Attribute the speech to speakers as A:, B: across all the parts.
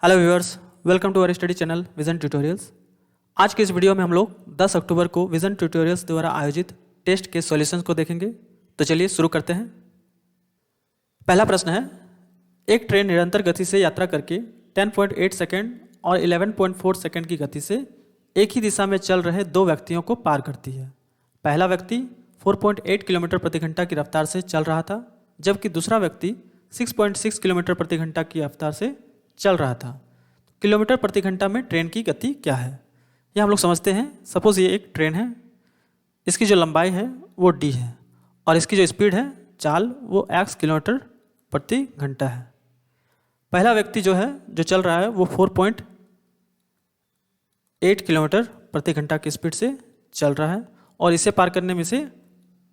A: Hello viewers, welcome to our study channel Vision Tutorials. आज के इस वीडियो में हम लोग 10 अक्टूबर को विजन ट्यूटोरियल्स द्वारा आयोजित टेस्ट के सॉल्यूशंस को देखेंगे। तो चलिए शुरू करते हैं। पहला प्रश्न है, एक ट्रेन निरंतर गति से यात्रा करके 10.8 सेकेंड और 11.4 सेकेंड की गति से एक ही दिशा में चल रहे दो व्यक्तियों को पार करती है। पहला व्यक्ति 4.8 किलोमीटर प्रति घंटा की रफ्तार से चल रहा था, जबकि दूसरा व्यक्ति 6.6 किलोमीटर प्रति घंटा की रफ्तार से चल रहा था। किलोमीटर प्रति घंटा में ट्रेन की गति क्या है, यह हम लोग समझते हैं। सपोज ये एक ट्रेन है, इसकी जो लंबाई है वो d है और इसकी जो स्पीड है चाल वो x किलोमीटर प्रति घंटा है। पहला व्यक्ति जो है जो चल रहा है वो 4.8 किलोमीटर प्रति घंटा की स्पीड से चल रहा है और इसे पार करने में से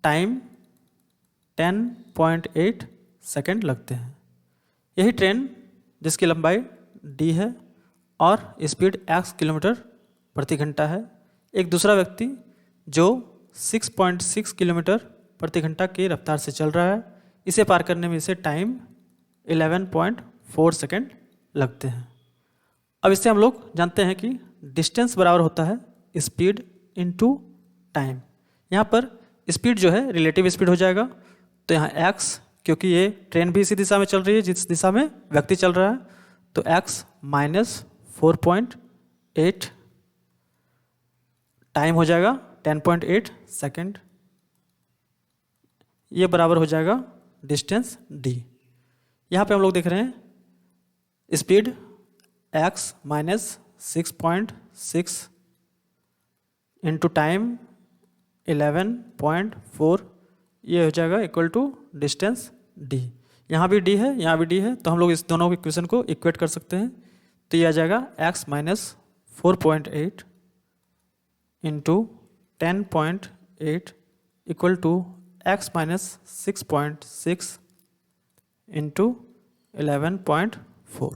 A: टाइम 10.8 सेकेंड लगते हैं। यही ट्रेन जिसकी लंबाई d है और स्पीड x किलोमीटर प्रति घंटा है, एक दूसरा व्यक्ति जो 6.6 किलोमीटर प्रति घंटा की रफ्तार से चल रहा है, इसे पार करने में इसे टाइम 11.4 सेकेंड लगते हैं। अब इससे हम लोग जानते हैं कि डिस्टेंस बराबर होता है स्पीड इनटू टाइम। यहाँ पर स्पीड जो है रिलेटिव स्पीड हो जाएगा, तो यहाँ x, क्योंकि ये ट्रेन भी इसी दिशा में चल रही है जिस दिशा में व्यक्ति चल रहा है, तो x माइनस 4.8 टाइम हो जाएगा 10.8 सेकेंड, ये बराबर हो जाएगा डिस्टेंस d। यहाँ पे हम लोग देख रहे हैं speed x minus 6.6 into time 11.4, ये हो जाएगा इक्वल टू डिस्टेंस d। यहाँ भी d है, यहाँ भी d है, तो हम लोग इस दोनों इक्वेशन को इक्वेट कर सकते हैं। तो ये आ जाएगा x minus 4.8 into 10.8 equal to x minus 6.6 into 11.4।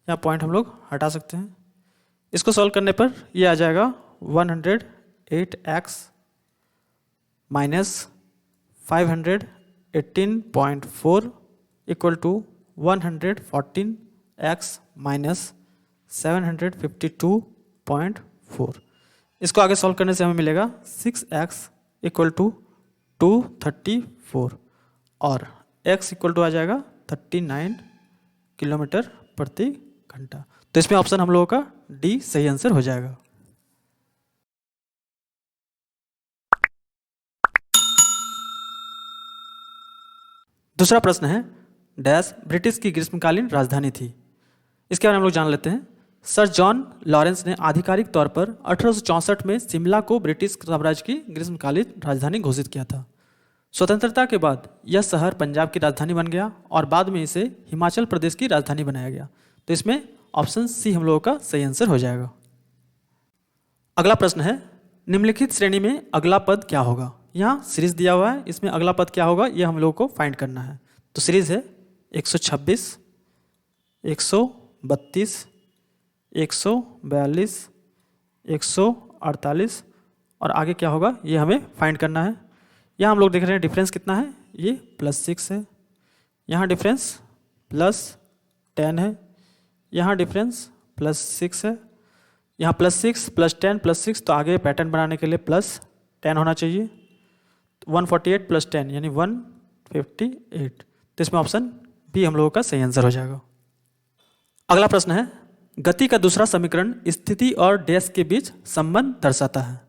A: यहाँ पॉइंट हम लोग हटा सकते हैं। इसको सॉल्व करने पर ये आ जाएगा 108x minus 518.4 equal to 114x minus 752.4। इसको आगे सॉल्व करने से हमें मिलेगा 6x इक्वल टू 234 और x इक्वल टू आ जाएगा 39 किलोमीटर प्रति घंटा। तो इसमें ऑप्शन हम लोगों का डी सही आंसर हो जाएगा। दूसरा प्रश्न है, डैश ब्रिटिश की ग्रीष्मकालीन राजधानी थी। इसके बारे में हम लोग जान लेते हैं। सर जॉन लॉरेंस ने आधिकारिक तौर पर 1864 में शिमला को ब्रिटिश साम्राज्य की ग्रीष्मकालीन राजधानी घोषित किया था। स्वतंत्रता के बाद यह शहर पंजाब की राजधानी बन गया और बाद में इसे हिमाचल प्रदेश की राजधानी बनाया गया। तो इसमें ऑप्शन सी हम लोगों का सही आंसर हो जाएगा। अगला प्रश्न है, निम्नलिखित श्रेणी में अगला पद क्या होगा। यहाँ सीरीज दिया हुआ है, इसमें अगला पद क्या होगा यह हम लोगों को फाइंड करना है। तो सीरीज है 126, 132, 142, 148 और आगे क्या होगा ये हमें फाइंड करना है। यहाँ हम लोग देख रहे हैं डिफरेंस कितना है, ये +6 है, यहाँ डिफरेंस +10 है, यहाँ डिफरेंस +6 है, यहाँ +6 +10 +6, तो आगे पैटर्न बनाने के लिए +10 होना चाहिए। 148 + 10 यानी 158। तो इसमें ऑप्शन बी हम लोगों का सही आंसर हो जाएगा। अगला प्रश्न है, गति का दूसरा समीकरण स्थिति और डैश के बीच संबंध दर्शाता है।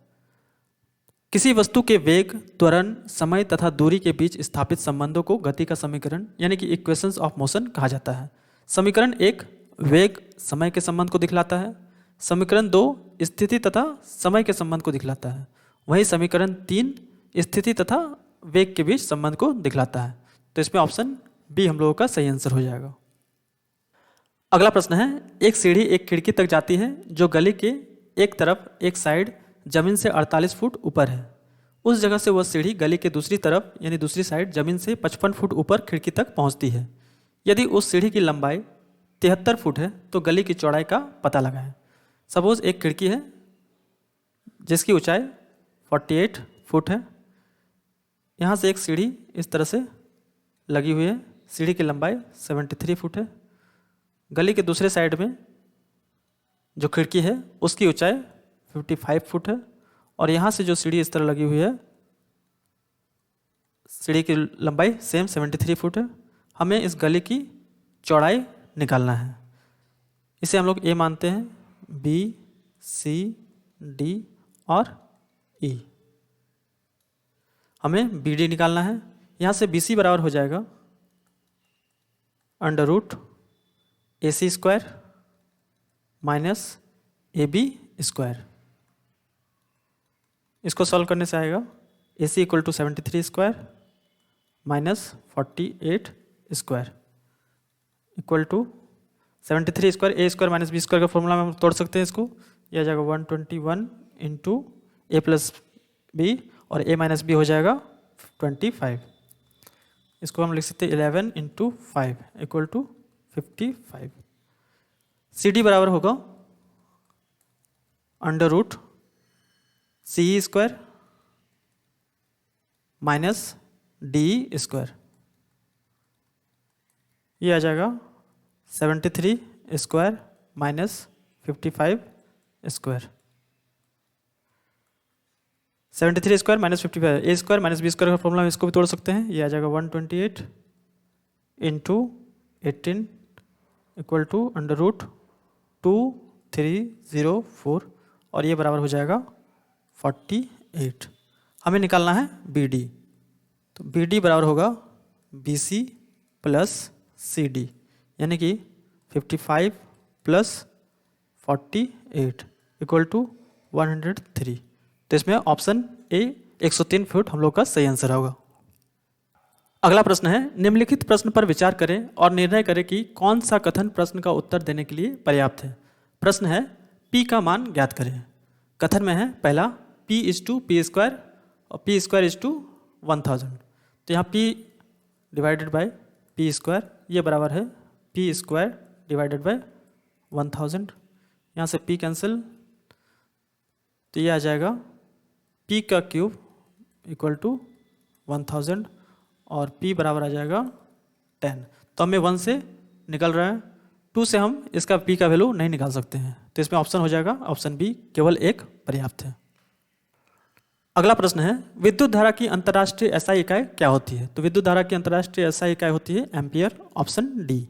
A: किसी वस्तु के वेग, त्वरण, समय तथा दूरी के बीच स्थापित संबंधों को गति का समीकरण यानी कि इक्वेशंस ऑफ मोशन कहा जाता है। समीकरण 1 वेग समय के संबंध को दिखलाता है, समीकरण 2 स्थिति तथा समय के संबंध को दिखलाता है, वही समीकरण 3 स्थिति तथा वेग के बीच संबंध को दिखलाता है। तो इसमें ऑप्शन बी हम लोगों का सही आंसर हो जाएगा। अगला प्रश्न है, एक सीढ़ी एक खिड़की तक जाती है जो गली के एक तरफ एक साइड जमीन से 48 फुट ऊपर है। उस जगह से वह सीढ़ी गली के दूसरी तरफ यानी दूसरी साइड जमीन से 55 फुट ऊपर खिड़की तक पहुंचती है। यदि उस सीढ़ी की लंबाई 73 फुट है तो गली की चौड़ाई का पता लगाएं। सपोज एक खिड़की है जिसकी ऊंचाई 48 फुट है, यहाँ से एक सीढ़ी इस तरह से लगी हुई है, सीढ़ी की लंबाई 73 फुट है, गली के दूसरे साइड में जो खिड़की है उसकी ऊंचाई 55 फुट है और यहाँ से जो सीढ़ी इस तरह लगी हुई है, सीढ़ी की लंबाई सेम 73 फुट है। हमें इस गली की चौड़ाई निकालना है। इसे हम लोग ए मानते हैं, बी, सी, डी और ई। हमें बी डी निकालना है। यहाँ से बी सी बराबर हो जाएगा under root A C square minus A B square. इसको सॉल्व करने से आएगा A C equal to 73 square minus 48 square equal to 73 square, A square minus B square का फॉर्मूला में हम तोड़ सकते हैं इसको। यह आ जाएगा 121 इंटू ए प्लस बी और ए माइनस बी हो जाएगा 25। इसको हम लिख सकते हैं 11 into 5 equal to 55। C D बराबर होगा under root C square minus D square. ये आ जाएगा 73 square minus 55 square. 73 square minus 55, A square minus B square का फॉर्मूला में इसको भी तोड़ सकते हैं। ये आ जाएगा 128 into 18 equal to under root 2304 और ये बराबर हो जाएगा 48। हमें निकालना है बी डी, तो बी डी बराबर होगा B C plus C D, यानी कि 55 प्लस 48 इक्वल टू 103। तो इसमें ऑप्शन ए 103 फुट हम लोग का सही आंसर होगा। अगला प्रश्न है, निम्नलिखित प्रश्न पर विचार करें और निर्णय करें कि कौन सा कथन प्रश्न का उत्तर देने के लिए पर्याप्त है। प्रश्न है p का मान ज्ञात करें। कथन में है पहला p is to P square और पी स्क्वायर इज टू 1000। तो यहाँ p divided by P square ये बराबर है पी स्क्वायर डिवाइडेड बाय 1000। यहाँ से p कैंसिल, तो ये आ जाएगा p का क्यूब इक्वल टू 1000 और p बराबर आ जाएगा 10। तो हमें 1 से निकल रहा है, 2 से हम इसका p का वैल्यू नहीं निकाल सकते हैं। तो इसमें ऑप्शन हो जाएगा ऑप्शन बी, केवल एक पर्याप्त है। अगला प्रश्न है, विद्युत धारा की अंतर्राष्ट्रीय एसआई इकाई क्या होती है। तो विद्युत धारा की अंतर्राष्ट्रीय एसआई इकाई होती है एम्पियर, ऑप्शन डी।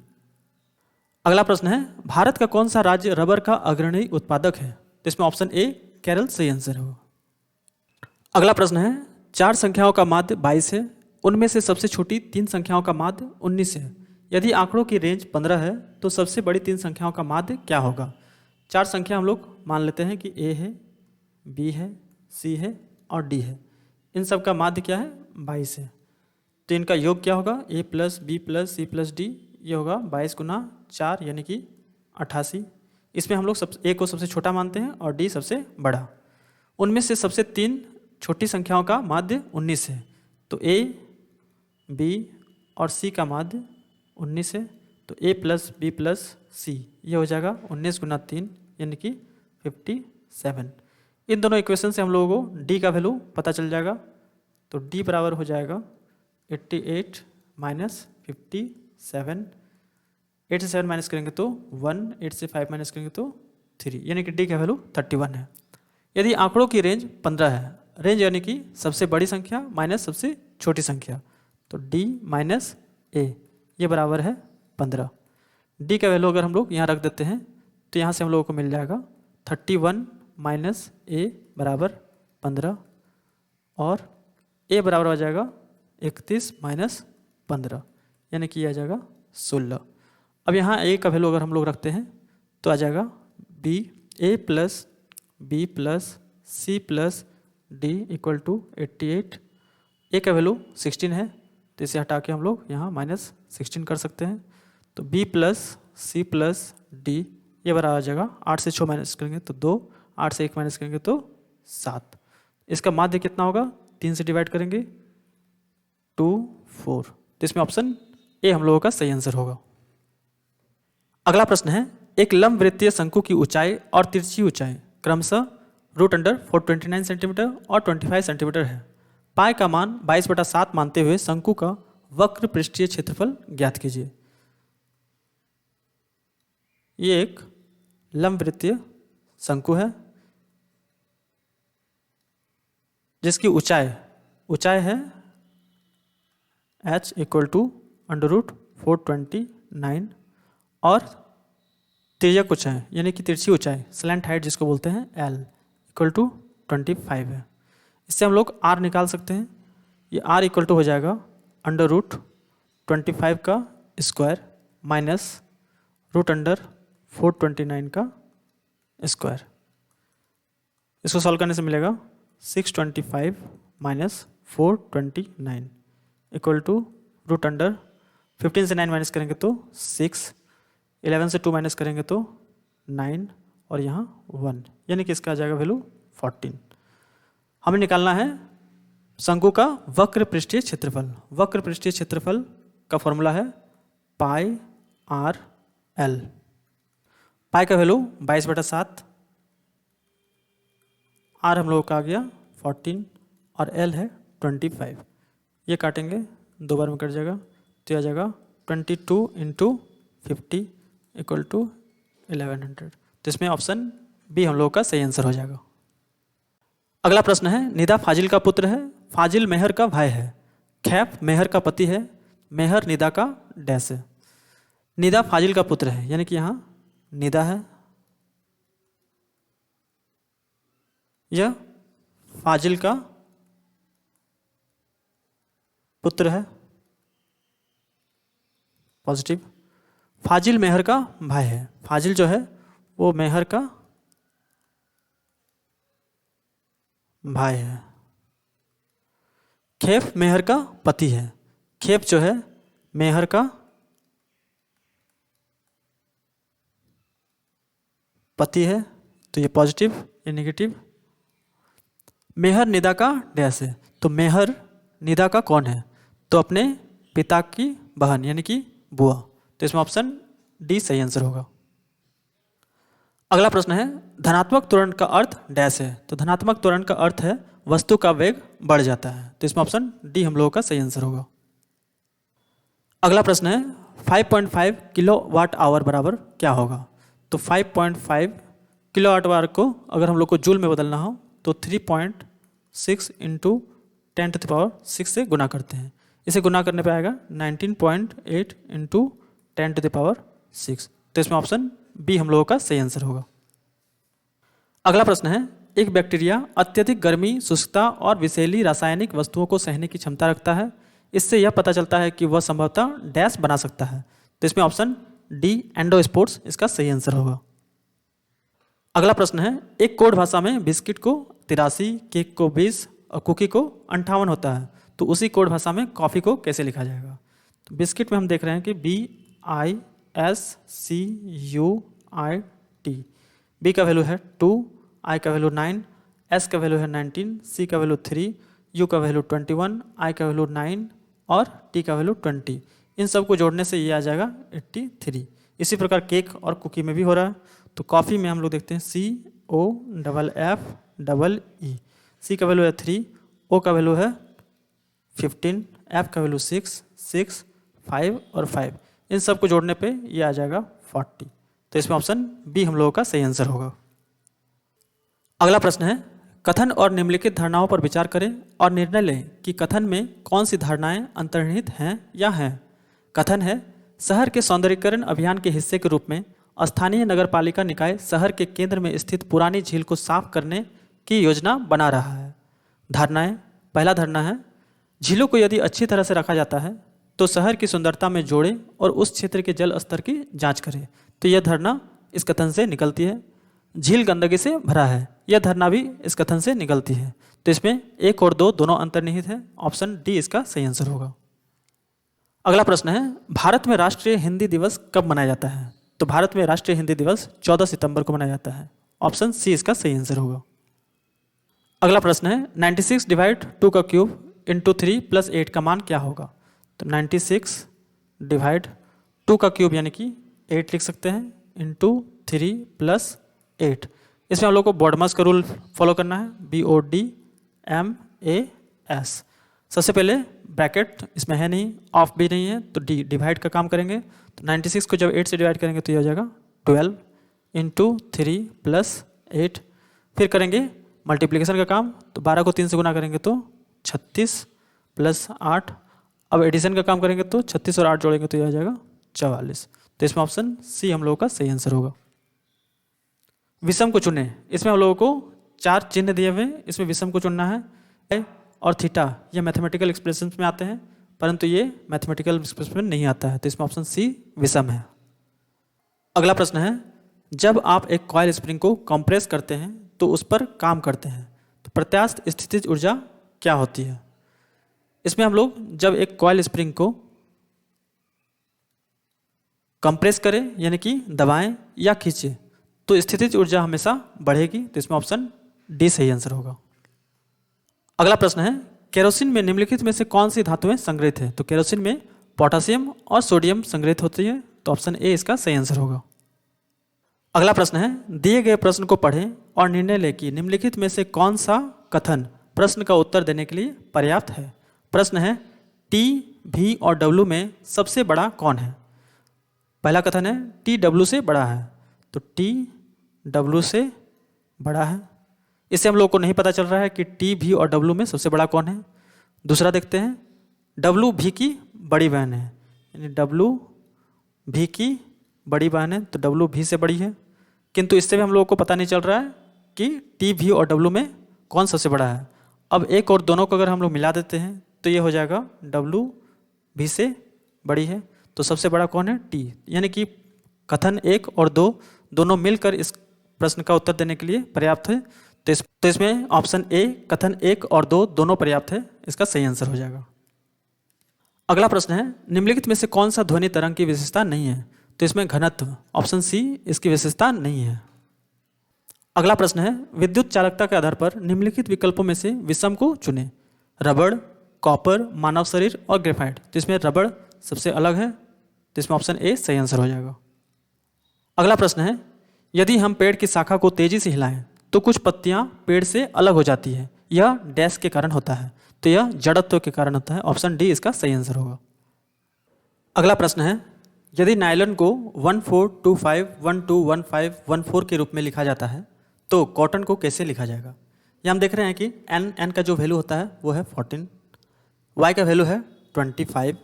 A: अगला प्रश्न है, भारत का कौन सा राज्य रबर का अग्रणी उत्पादक है। तो इसमें ऑप्शन ए केरल सही आंसर होगा। अगला प्रश्न है, 4 संख्याओं का माध्य 22 है, उनमें से सबसे छोटी 3 संख्याओं का माध्य 19 है। यदि आंकड़ों की रेंज 15 है तो सबसे बड़ी 3 संख्याओं का माध्य क्या होगा। 4 संख्या हम लोग मान लेते हैं कि ए है, बी है, सी है और डी है। इन सब का माध्य क्या है 22 है। तो इनका योग क्या होगा, A plus B plus C plus D, ये होगा 22 गुना 4 यानी कि 88। इसमें हम लोग ए को सबसे छोटा मानते हैं और डी सबसे बड़ा। उनमें से सबसे 3 छोटी संख्याओं का माध्य 19 है। तो ए, बी और सी का माध्य 19 है। तो ए प्लस बी प्लस सी ये हो जाएगा 19 गुना 3 यानी कि 57। इन दोनों इक्वेशन से हम लोगों को डी का वैल्यू पता चल जाएगा। तो डी बराबर हो जाएगा 88 माइनस 57। 8 से 7 माइनस करेंगे तो 1, 8 से 5 माइनस करेंगे तो 3, यानी कि डी का वैल्यू 31 है। यदि आंकड़ों की रेंज 15 है, रेंज यानी कि सबसे बड़ी संख्या माइनस सबसे छोटी संख्या, तो डी माइनस ए ये बराबर है 15। डी का वैल्यू अगर हम लोग यहाँ रख देते हैं तो यहाँ से हम लोगों को मिल जाएगा 31 माइनस ए बराबर 15 और ए बराबर हो जाएगा 31 माइनस 15 यानी कि आ जाएगा 16। अब यहाँ ए का वैल्यू अगर हम लोग रखते हैं तो आ जाएगा B, A plus B plus C plus D equal to 88। A का वैल्यू 16 है तो इसे हटा के हम लोग यहाँ माइनस 16 कर सकते हैं। तो B plus C plus D ये बराबर आ जाएगा 8 से 6 माइनस करेंगे तो 2, 8 से 1 माइनस करेंगे तो 7। इसका माध्य कितना होगा, 3 से डिवाइड करेंगे 2, 4। तो इसमें ऑप्शन ए हम लोगों का सही आंसर होगा। अगला प्रश्न है, एक लंबवृत्तीय शंकु की ऊंचाई और तिरछी ऊंचाई क्रमशः √429 सेंटीमीटर और 25 सेंटीमीटर है। पाई का मान 22/7 मानते हुए शंकु का वक्र पृष्ठीय क्षेत्रफल ज्ञात कीजिए। ये एक लंबवृत्तीय शंकु है जिसकी ऊंचाई है h इक्वल टू √429 और त्रिज्या कुछ है यानी कि तिरछी ऊंचाई स्लैंट हाइट जिसको बोलते हैं l इक्वल टू 25 है। इससे हम लोग r निकाल सकते हैं। ये r इक्वल टू हो जाएगा √25 का स्क्वायर माइनस √429 का स्क्वायर। इसको सॉल्व करने से मिलेगा 625 माइनस 429 इक्वल टू √15 से 9 माइनस करेंगे तो 6, 11 से 2 माइनस करेंगे तो 9 और यहाँ 1 यानी कि इसका आ जाएगा वैल्यू 14। हमें निकालना है शंकु का वक्र पृष्ठीय क्षेत्रफल। वक्र पृष्ठीय क्षेत्रफल का फॉर्मूला है पाई आर एल। पाई का वैल्यू 22/7, आर हम लोगों का आ गया 14 और एल है 25। ये काटेंगे 2 बार में कट जाएगा तो आ जाएगा 22 × 50 इक्वल टू 1100। तो इसमें ऑप्शन बी हम लोगों का सही आंसर हो जाएगा। अगला प्रश्न है निदा फाजिल का पुत्र है, फाजिल मेहर का भाई है, खैफ मेहर का पति है, मेहर निदा का डैश है। निदा फाजिल का पुत्र है यानी कि यहाँ निदा है, यह फाजिल का पुत्र है पॉजिटिव। फाजिल मेहर का भाई है, फाजिल जो है वो मेहर का भाई है। खेफ मेहर का पति है, खेफ जो है मेहर का पति है तो ये पॉजिटिव, ये नेगेटिव। मेहर निदा का डैश है, तो मेहर निदा का कौन है? तो अपने पिता की बहन यानी कि बुआ। तो इसमें ऑप्शन डी सही आंसर होगा। अगला प्रश्न है धनात्मक त्वरण का अर्थ डैश है, तो धनात्मक त्वरण का अर्थ है वस्तु का वेग बढ़ जाता है। तो इसमें ऑप्शन डी हम लोगों का सही आंसर होगा। अगला प्रश्न है 5.5 किलोवाट आवर बराबर क्या होगा? तो 5.5 किलोवाट आवर को अगर हम लोग को जूल में बदलना हो तो 3.6 × 10⁻⁶ से गुना करते हैं। इसे गुना करने पे आएगा 19.8 × 10⁻⁶। तो इसमें ऑप्शन बी हम लोगों का सही आंसर होगा। अगला प्रश्न है एक बैक्टीरिया अत्यधिक गर्मी, शुष्कता और विषैली रासायनिक वस्तुओं को सहने की क्षमता रखता है। इससे यह पता चलता है कि वह संभवतः डैश बना सकता है। तो इसमें ऑप्शन डी एंडोस्पोर्स इसका सही आंसर होगा। अगला प्रश्न है एक कोड भाषा में बिस्किट को 83, केक को 20 और कुकी को 58 होता है, तो उसी कोड भाषा में कॉफ़ी को कैसे लिखा जाएगा? तो बिस्किट में हम देख रहे हैं कि BISCUIT, बी का वैल्यू है 2, आई का वैल्यू 9, एस का वैल्यू है 19, सी का वैल्यू 3, यू का वैल्यू 21, आई का वैल्यू 9 और टी का वैल्यू 20। इन सब को जोड़ने से ये आ जाएगा 83। इसी प्रकार केक और कुकी में भी हो रहा है। तो कॉफ़ी में हम लोग देखते हैं COFFEE, सी का वैल्यू है 3, ओ का वैल्यू है 15, एफ का वैल्यू 6, 5 और 5। इन सब को जोड़ने पे ये आ जाएगा 40। तो इसमें ऑप्शन बी हम लोगों का सही आंसर होगा। अगला प्रश्न है कथन और निम्नलिखित धारणाओं पर विचार करें और निर्णय लें कि कथन में कौन सी धारणाएं अंतर्निहित हैं या हैं। कथन है शहर के सौंदर्यीकरण अभियान के हिस्से के रूप में स्थानीय नगरपालिका निकाय शहर के केंद्र में स्थित पुरानी झील को साफ करने की योजना बना रहा है। धारणाएं, पहला धारणा है झीलों को यदि अच्छी तरह से रखा जाता है तो शहर की सुंदरता में जोड़े और उस क्षेत्र के जल स्तर की जांच करें। तो यह धारणा इस कथन से निकलती है। झील गंदगी से भरा है, यह धारणा भी इस कथन से निकलती है। तो इसमें 1 और 2 दोनों अंतर्निहित है। ऑप्शन डी इसका सही आंसर होगा। अगला प्रश्न है भारत में राष्ट्रीय हिंदी दिवस कब मनाया जाता है? तो भारत में राष्ट्रीय हिंदी दिवस 14 सितंबर को मनाया जाता है। ऑप्शन सी इसका सही आंसर होगा। अगला प्रश्न है 96 / 2 का क्यूब × 3 + 8 का मान क्या होगा? तो 96 / 2 का क्यूब यानी कि 8 लिख सकते हैं × 3 + 8। इसमें हम लोग को बॉडमास का रूल फॉलो करना है, BODMAS। सबसे पहले ब्रैकेट इसमें है नहीं, ऑफ भी नहीं है, तो डी डिवाइड का काम करेंगे। तो 96 को जब 8 से डिवाइड करेंगे तो ये हो जाएगा 12 × 3 + 8। फिर करेंगे मल्टीप्लिकेशन का काम, तो 12 को 3 से गुना करेंगे तो 36 प्लस 8। अब एडिशन का काम करेंगे तो 36 और 8 जोड़ेंगे तो यह आ जाएगा 44। तो इसमें ऑप्शन सी हम लोगों का सही आंसर होगा। विषम को चुने, इसमें हम लोगों को 4 चिन्ह दिए हुए हैं, इसमें विषम को चुनना है। और थीटा ये मैथमेटिकल एक्सप्रेशन में आते हैं, परंतु ये मैथमेटिकल एक्सप्रेशन में नहीं आता है, तो इसमें ऑप्शन सी विषम है। अगला प्रश्न है, जब आप एक कॉइल स्प्रिंग को कंप्रेस करते हैं तो उस पर काम करते हैं, तो प्रत्यास्थ स्थितिज ऊर्जा क्या होती है? इसमें हम लोग जब एक कॉइल स्प्रिंग को कंप्रेस करें यानी कि दबाएं या खींचें तो स्थितिज ऊर्जा हमेशा बढ़ेगी, तो इसमें ऑप्शन डी सही आंसर होगा। अगला प्रश्न है, केरोसिन में निम्नलिखित में से कौन सी धातुएं संग्रहित है? तो केरोसिन में पोटासियम और सोडियम संग्रहित होती है, तो ऑप्शन ए इसका सही आंसर होगा। अगला प्रश्न है, दिए गए प्रश्न को पढ़ें और निर्णय लें कि निम्नलिखित में से कौन सा कथन प्रश्न का उत्तर देने के लिए पर्याप्त है। प्रश्न है, टी, भी और डब्ल्यू में सबसे बड़ा कौन है? पहला कथन है टी डब्ल्यू से बड़ा है, तो टी डब्ल्यू से बड़ा है। इससे हम लोग को नहीं पता चल रहा है कि टी, भी और डब्ल्यू में सबसे बड़ा कौन है। दूसरा देखते हैं, डब्ल्यू भी की बड़ी बहन है, यानी डब्ल्यू भी की बड़ी बहन है, तो डब्ल्यू भी से बड़ी है। किंतु इससे भी हम लोगों को पता नहीं चल रहा है कि टी, भी और डब्ल्यू में कौन सबसे बड़ा है। अब एक और दोनों को अगर हम लोग मिला देते हैं तो ये हो जाएगा डब्ल्यू भी से बड़ी है, तो सबसे बड़ा कौन है? टी। यानी कि कथन 1 और 2 दोनों मिलकर इस प्रश्न का उत्तर देने के लिए पर्याप्त है, तो इसमें ऑप्शन ए कथन 1 और 2 दोनों पर्याप्त है, इसका सही आंसर हो जाएगा। अगला प्रश्न है, निम्नलिखित में से कौन सा ध्वनि तरंग की विशेषता नहीं है? तो इसमें घनत्व, ऑप्शन सी इसकी विशेषता नहीं है। अगला प्रश्न है, विद्युत चालकता के आधार पर निम्नलिखित विकल्पों में से विषम को चुनें। रबड़, कॉपर, मानव शरीर और ग्रेफाइट, तो इसमें रबड़ सबसे अलग है, तो इसमें ऑप्शन ए सही आंसर हो जाएगा। अगला प्रश्न है, यदि हम पेड़ की शाखा को तेजी से हिलाएं तो कुछ पत्तियां पेड़ से अलग हो जाती है, यह डैश के कारण होता है, तो यह जड़त्व के कारण होता है, ऑप्शन डी इसका सही आंसर होगा। अगला प्रश्न है, यदि नायलॉन को 1425121514 के रूप में लिखा जाता है तो कॉटन को कैसे लिखा जाएगा? ये हम देख रहे हैं कि एन का जो वैल्यू होता है वो है 14, वाई का वैल्यू है 25,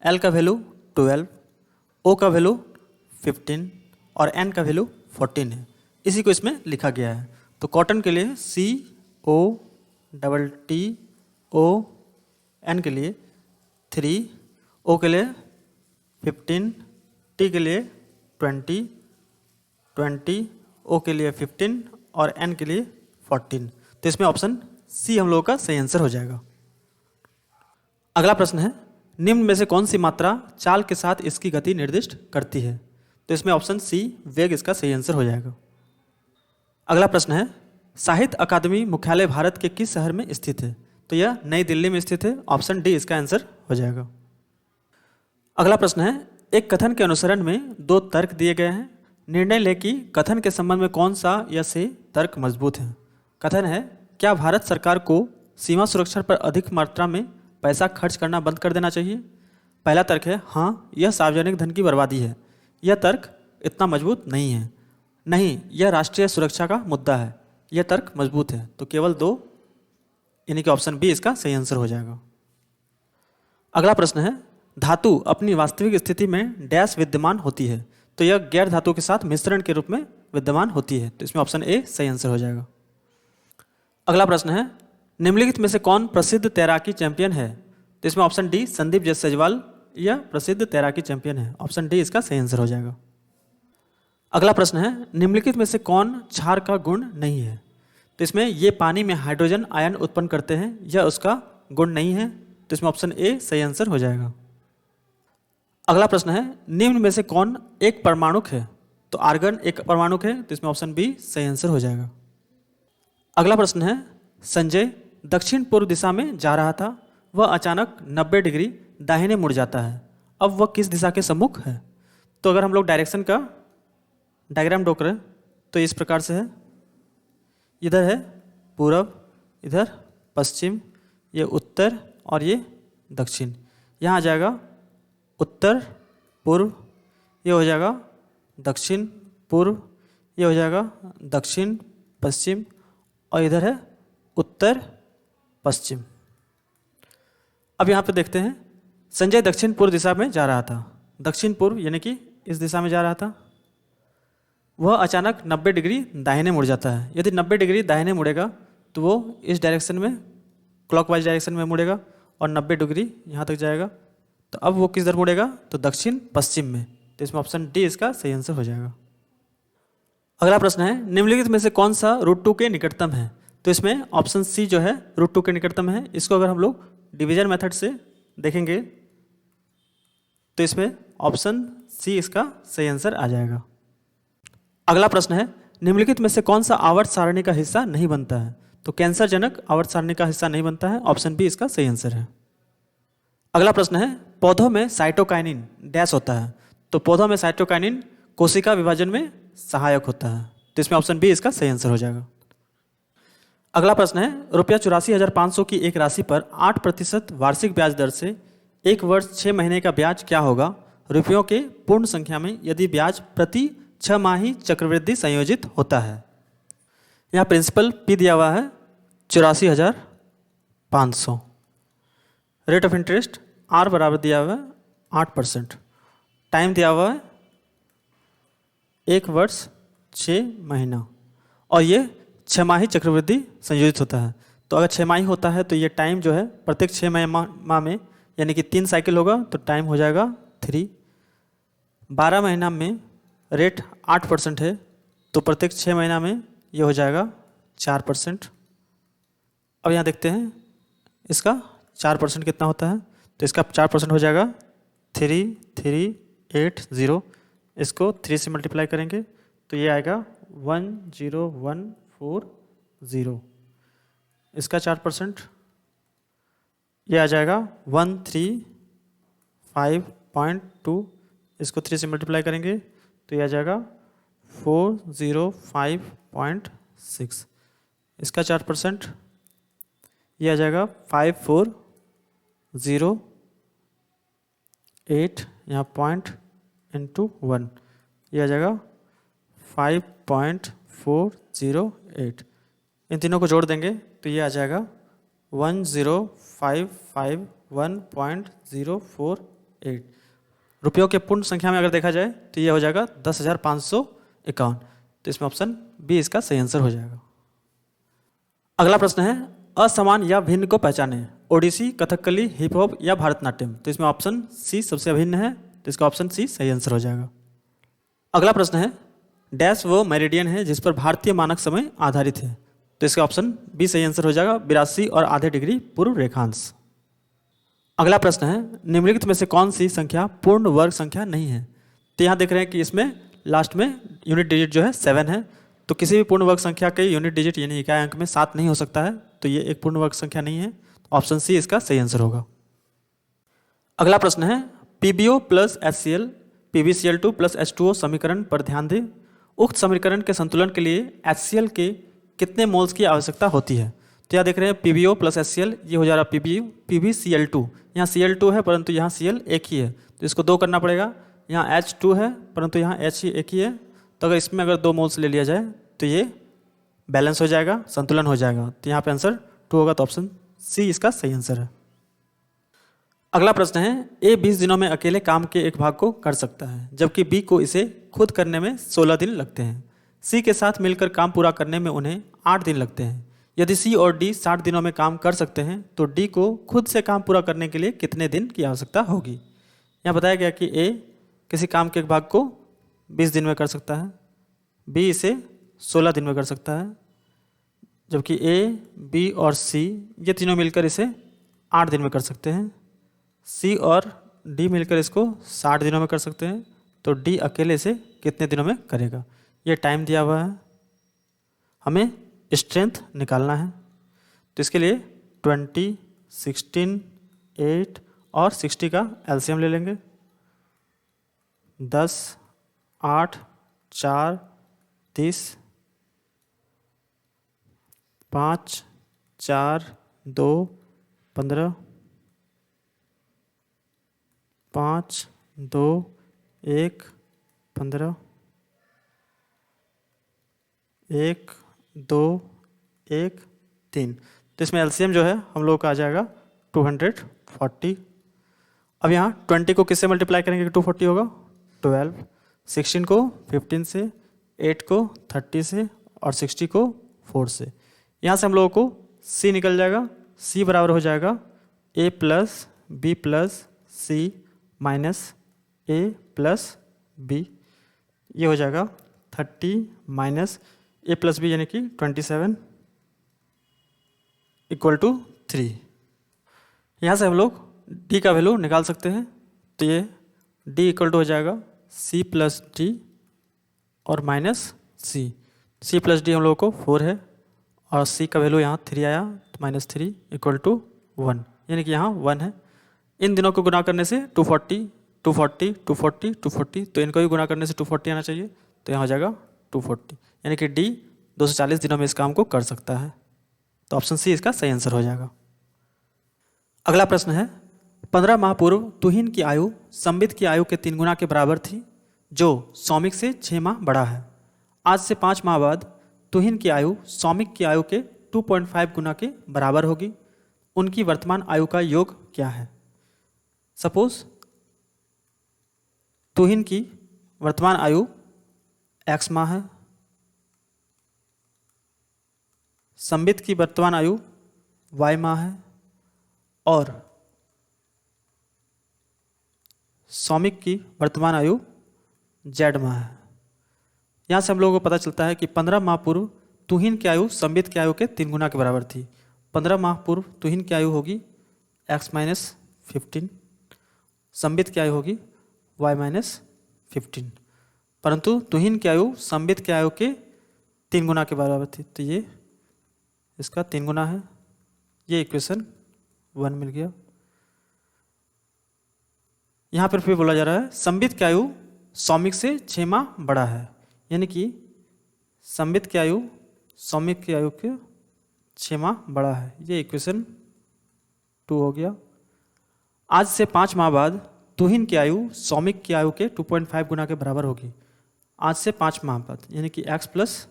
A: एल का वैल्यू 12, ओ का वैल्यू 15 और एन का वैल्यू 14 है। इसी को इसमें लिखा गया है। तो कॉटन के लिए COTTO, एन के लिए 3, ओ के लिए 15, टी के लिए 20, ओ के लिए 15 और एन के लिए 14। तो इसमें ऑप्शन सी हम लोगों का सही आंसर हो जाएगा। अगला प्रश्न है, निम्न में से कौन सी मात्रा चाल के साथ इसकी गति निर्दिष्ट करती है? तो इसमें ऑप्शन सी वेग इसका सही आंसर हो जाएगा। अगला प्रश्न है, साहित्य अकादमी मुख्यालय भारत के किस शहर में स्थित है? तो यह नई दिल्ली में स्थित है, ऑप्शन डी इसका आंसर हो जाएगा। अगला प्रश्न है, एक कथन के अनुसरण में 2 तर्क दिए गए हैं, निर्णय लें कि कथन के संबंध में कौन सा या से तर्क मजबूत है। कथन है, क्या भारत सरकार को सीमा सुरक्षा पर अधिक मात्रा में पैसा खर्च करना बंद कर देना चाहिए? पहला तर्क है, हाँ यह सार्वजनिक धन की बर्बादी है। यह तर्क इतना मजबूत नहीं है। नहीं, यह राष्ट्रीय सुरक्षा का मुद्दा है। यह तर्क मजबूत है। तो केवल 2 यानी कि ऑप्शन बी इसका सही आंसर हो जाएगा। अगला प्रश्न है, धातु अपनी वास्तविक स्थिति में डैश विद्यमान होती है, तो यह गैर धातु के साथ मिश्रण के रूप में विद्यमान होती है, तो इसमें ऑप्शन ए सही आंसर हो जाएगा। अगला प्रश्न है, निम्नलिखित में से कौन प्रसिद्ध तैराकी चैंपियन है? तो इसमें ऑप्शन डी संदीप जायसवाल यह प्रसिद्ध तैराकी चैंपियन है, ऑप्शन डी इसका सही आंसर हो जाएगा। अगला प्रश्न है, निम्नलिखित में से कौन क्षार का गुण नहीं है? तो इसमें ये पानी में हाइड्रोजन आयन उत्पन्न करते हैं, यह उसका गुण नहीं है, तो इसमें ऑप्शन ए सही आंसर हो जाएगा। अगला प्रश्न है, निम्न में से कौन एक परमाणुक है? तो आर्गन एक परमाणुक है, तो इसमें ऑप्शन बी सही आंसर हो जाएगा। अगला प्रश्न है, संजय दक्षिण पूर्व दिशा में जा रहा था, वह अचानक 90 डिग्री दाहिने मुड़ जाता है, अब वह किस दिशा के सम्मुख है? तो अगर हम लोग डायरेक्शन का डायग्राम ड्रॉ करें तो इस प्रकार से है, इधर है पूरब, इधर पश्चिम, ये उत्तर और ये दक्षिण। यहाँ आ जाएगा उत्तर पूर्व, ये हो जाएगा दक्षिण पूर्व, ये हो जाएगा दक्षिण पश्चिम, और इधर है उत्तर पश्चिम। अब यहाँ पे देखते हैं, संजय दक्षिण पूर्व दिशा में जा रहा था। दक्षिण पूर्व यानी कि इस दिशा में जा रहा था। वह अचानक 90 डिग्री दाहिने मुड़ जाता है। यदि 90 डिग्री दाहिने मुड़ेगा तो वो इस डायरेक्शन में, क्लॉकवाइज डायरेक्शन में मुड़ेगा और 90 डिग्री यहाँ तक जाएगा। तो अब वो किस तरफ मुड़ेगा? तो दक्षिण पश्चिम में। तो इसमें ऑप्शन डी इसका सही आंसर हो जाएगा। अगला प्रश्न है, निम्नलिखित में से कौन सा √2 के निकटतम है? तो इसमें ऑप्शन सी जो है √2 के निकटतम है। इसको अगर हम लोग डिवीजन मेथड से देखेंगे तो इसमें ऑप्शन सी इसका सही आंसर आ जाएगा। अगला प्रश्न है, निम्नलिखित में से कौन सा आवर्त सारणी का हिस्सा नहीं बनता है? तो कैंसरजनक आवर्त सारणी का हिस्सा नहीं बनता है। ऑप्शन बी इसका सही आंसर है। अगला प्रश्न है, पौधों में साइटोकाइनिन डैश होता है। तो पौधों में साइटोकाइनिन कोशिका विभाजन में सहायक होता है। तो इसमें ऑप्शन बी इसका सही आंसर हो जाएगा। अगला प्रश्न है, ₹84,500 की एक राशि पर 8% वार्षिक ब्याज दर से 1 वर्ष 6 महीने का ब्याज क्या होगा रुपयों के पूर्ण संख्या में यदि ब्याज प्रति 6 माही चक्रवृद्धि संयोजित होता है? यहाँ प्रिंसिपल पी दिया हुआ है 84,500। रेट ऑफ इंटरेस्ट आर बराबर दिया हुआ है 8%। टाइम दिया हुआ है 1 वर्ष 6 महीना, और ये 6 माही चक्रवृद्धि संयोजित होता है। तो अगर 6 माही होता है तो ये टाइम जो है प्रत्येक 6 माह में यानी कि 3 साइकिल होगा तो टाइम हो जाएगा 3। 12 महीना में रेट 8% है तो प्रत्येक 6 महीना में ये हो जाएगा 4%। अब यहाँ देखते हैं इसका 4% कितना होता है। तो इसका 4% हो जाएगा 3380। इसको 3 से मल्टीप्लाई करेंगे तो ये आएगा 10140। इसका 4% ये आ जाएगा 135.2। इसको 3 से मल्टीप्लाई करेंगे तो ये आ जाएगा 405.6। इसका 4% ये आ जाएगा 5408, यहाँ पॉइंट इंटू 1, ये आ जाएगा 5.408। इन तीनों को जोड़ देंगे तो ये आ जाएगा 10551.048। रुपयों के पूर्ण संख्या में अगर देखा जाए तो ये हो जाएगा 10,551। तो इसमें ऑप्शन बी इसका सही आंसर हो जाएगा। अगला प्रश्न है, असमान या भिन्न को पहचाने। ओडिसी, कथकली, हिप हॉप या भारतनाट्यम। तो इसमें ऑप्शन सी सबसे अभिन्न है। तो इसका ऑप्शन सी सही आंसर हो जाएगा। अगला प्रश्न है, डैश वो मेरिडियन है जिस पर भारतीय मानक समय आधारित है। तो इसका ऑप्शन बी सही आंसर हो जाएगा 82 और आधे डिग्री पूर्व रेखांश। अगला प्रश्न है, निम्नलिखित में से कौन सी संख्या पूर्ण वर्ग संख्या नहीं है? तो यहाँ देख रहे हैं कि इसमें लास्ट में यूनिट डिजिट जो है 7 है। तो किसी भी पूर्ण वर्ग संख्या के यूनिट डिजिट यानी इकाई अंक में 7 नहीं हो सकता है। तो ये एक पूर्ण वर्ग संख्या नहीं है। ऑप्शन सी इसका सही आंसर होगा। अगला प्रश्न है, PbO plus HCl PbCl2 plus H2O समीकरण पर ध्यान दें। उक्त समीकरण के संतुलन के लिए HCl के कितने मोल्स की आवश्यकता होती है? तो यहाँ देख रहे हैं PbO प्लस HCl, ये हो जा रहा PbCl2। यहाँ Cl2 है परंतु यहाँ Cl एक ही है तो इसको 2 करना पड़ेगा। यहाँ H2 है परंतु यहाँ H ही एक ही है। तो अगर इसमें अगर 2 मोल्स ले लिया जाए तो ये बैलेंस हो जाएगा, संतुलन हो जाएगा। तो यहाँ पे आंसर 2 होगा। तो ऑप्शन सी इसका सही आंसर है। अगला प्रश्न है, ए 20 दिनों में अकेले काम के एक भाग को कर सकता है जबकि बी को इसे खुद करने में 16 दिन लगते हैं। सी के साथ मिलकर काम पूरा करने में उन्हें 8 दिन लगते हैं। यदि सी और डी 60 दिनों में काम कर सकते हैं तो डी को खुद से काम पूरा करने के लिए कितने दिन की आवश्यकता होगी? यहाँ बताया गया कि ए किसी काम के एक भाग को 20 दिन में कर सकता है, बी इसे 16 दिन में कर सकता है, जबकि ए, बी और सी ये तीनों मिलकर इसे 8 दिन में कर सकते हैं। सी और डी मिलकर इसको 60 दिनों में कर सकते हैं। तो डी अकेले इसे कितने दिनों में करेगा? ये टाइम दिया हुआ है, हमें स्ट्रेंथ निकालना है। तो इसके लिए 20, 16, 8 और 60 का एलसीएम ले लेंगे। 10, 8, 4, 30, 5, 4, 2, 15, 5, 2, 1, 15, 1 2 1 3। तो इसमें एलसीएम जो है हम लोग का आ जाएगा 240। अब यहाँ 20 को किससे मल्टीप्लाई करेंगे कि 240 होगा? 12, 16 को 15 से, 8 को 30 से और 60 को 4 से। यहाँ से हम लोगों को C निकल जाएगा। C बराबर हो जाएगा A plus B plus C minus A plus B। ये हो जाएगा 30 माइनस A प्लस B यानी कि 27 इक्वल टू 3। यहाँ से हम लोग D का वैल्यू निकाल सकते हैं। तो ये D इक्वल टू हो जाएगा C प्लस D और माइनस C प्लस D हम लोगों को 4 है और C का वैल्यू यहाँ 3 आया, तो माइनस 3 इक्वल टू 1 यानी कि यहाँ 1 है। इन दिनों को गुना करने से 240 240 240 240, तो इनको भी गुना करने से 240 आना चाहिए, तो यहाँ हो जाएगा 240 यानी कि D 240 दिनों में इस काम को कर सकता है। तो ऑप्शन C इसका सही आंसर हो जाएगा। अगला प्रश्न है 15 माह पूर्व तुहिन की आयु संबित की आयु के 3 गुना के बराबर थी, जो सौमिक से 6 माह बड़ा है। आज से 5 माह बाद तुहिन की आयु सौमिक की आयु के 2.5 गुना के बराबर होगी। उनकी वर्तमान आयु का योग क्या है? सपोज तुहिन की वर्तमान आयु x माह है, संबित की वर्तमान आयु y माह है और सौमिक की वर्तमान आयु z माह है। यहाँ से हम लोगों को पता चलता है कि 15 माह पूर्व तुहिन की आयु संबित की आयु के 3 गुना के बराबर थी। 15 माह पूर्व तुहिन की आयु होगी x माइनस 15, संबित की आयु होगी y माइनस 15, परंतु तुहिन की आयु संबित की आयु के 3 गुना के बराबर थी, तो ये इसका 3 गुना है। ये इक्वेशन 1 मिल गया। यहाँ पर फिर बोला जा रहा है संबित की आयु सौमिक से 6 माह बड़ा है, यानी कि संबित की आयु सौमिक की आयु के 6 माह बड़ा है। ये इक्वेशन 2 हो गया। आज से 5 माह बाद तुहिन की आयु सौमिक की आयु के 2.5 गुना के बराबर होगी। आज से 5 माह बाद यानी कि x प्लस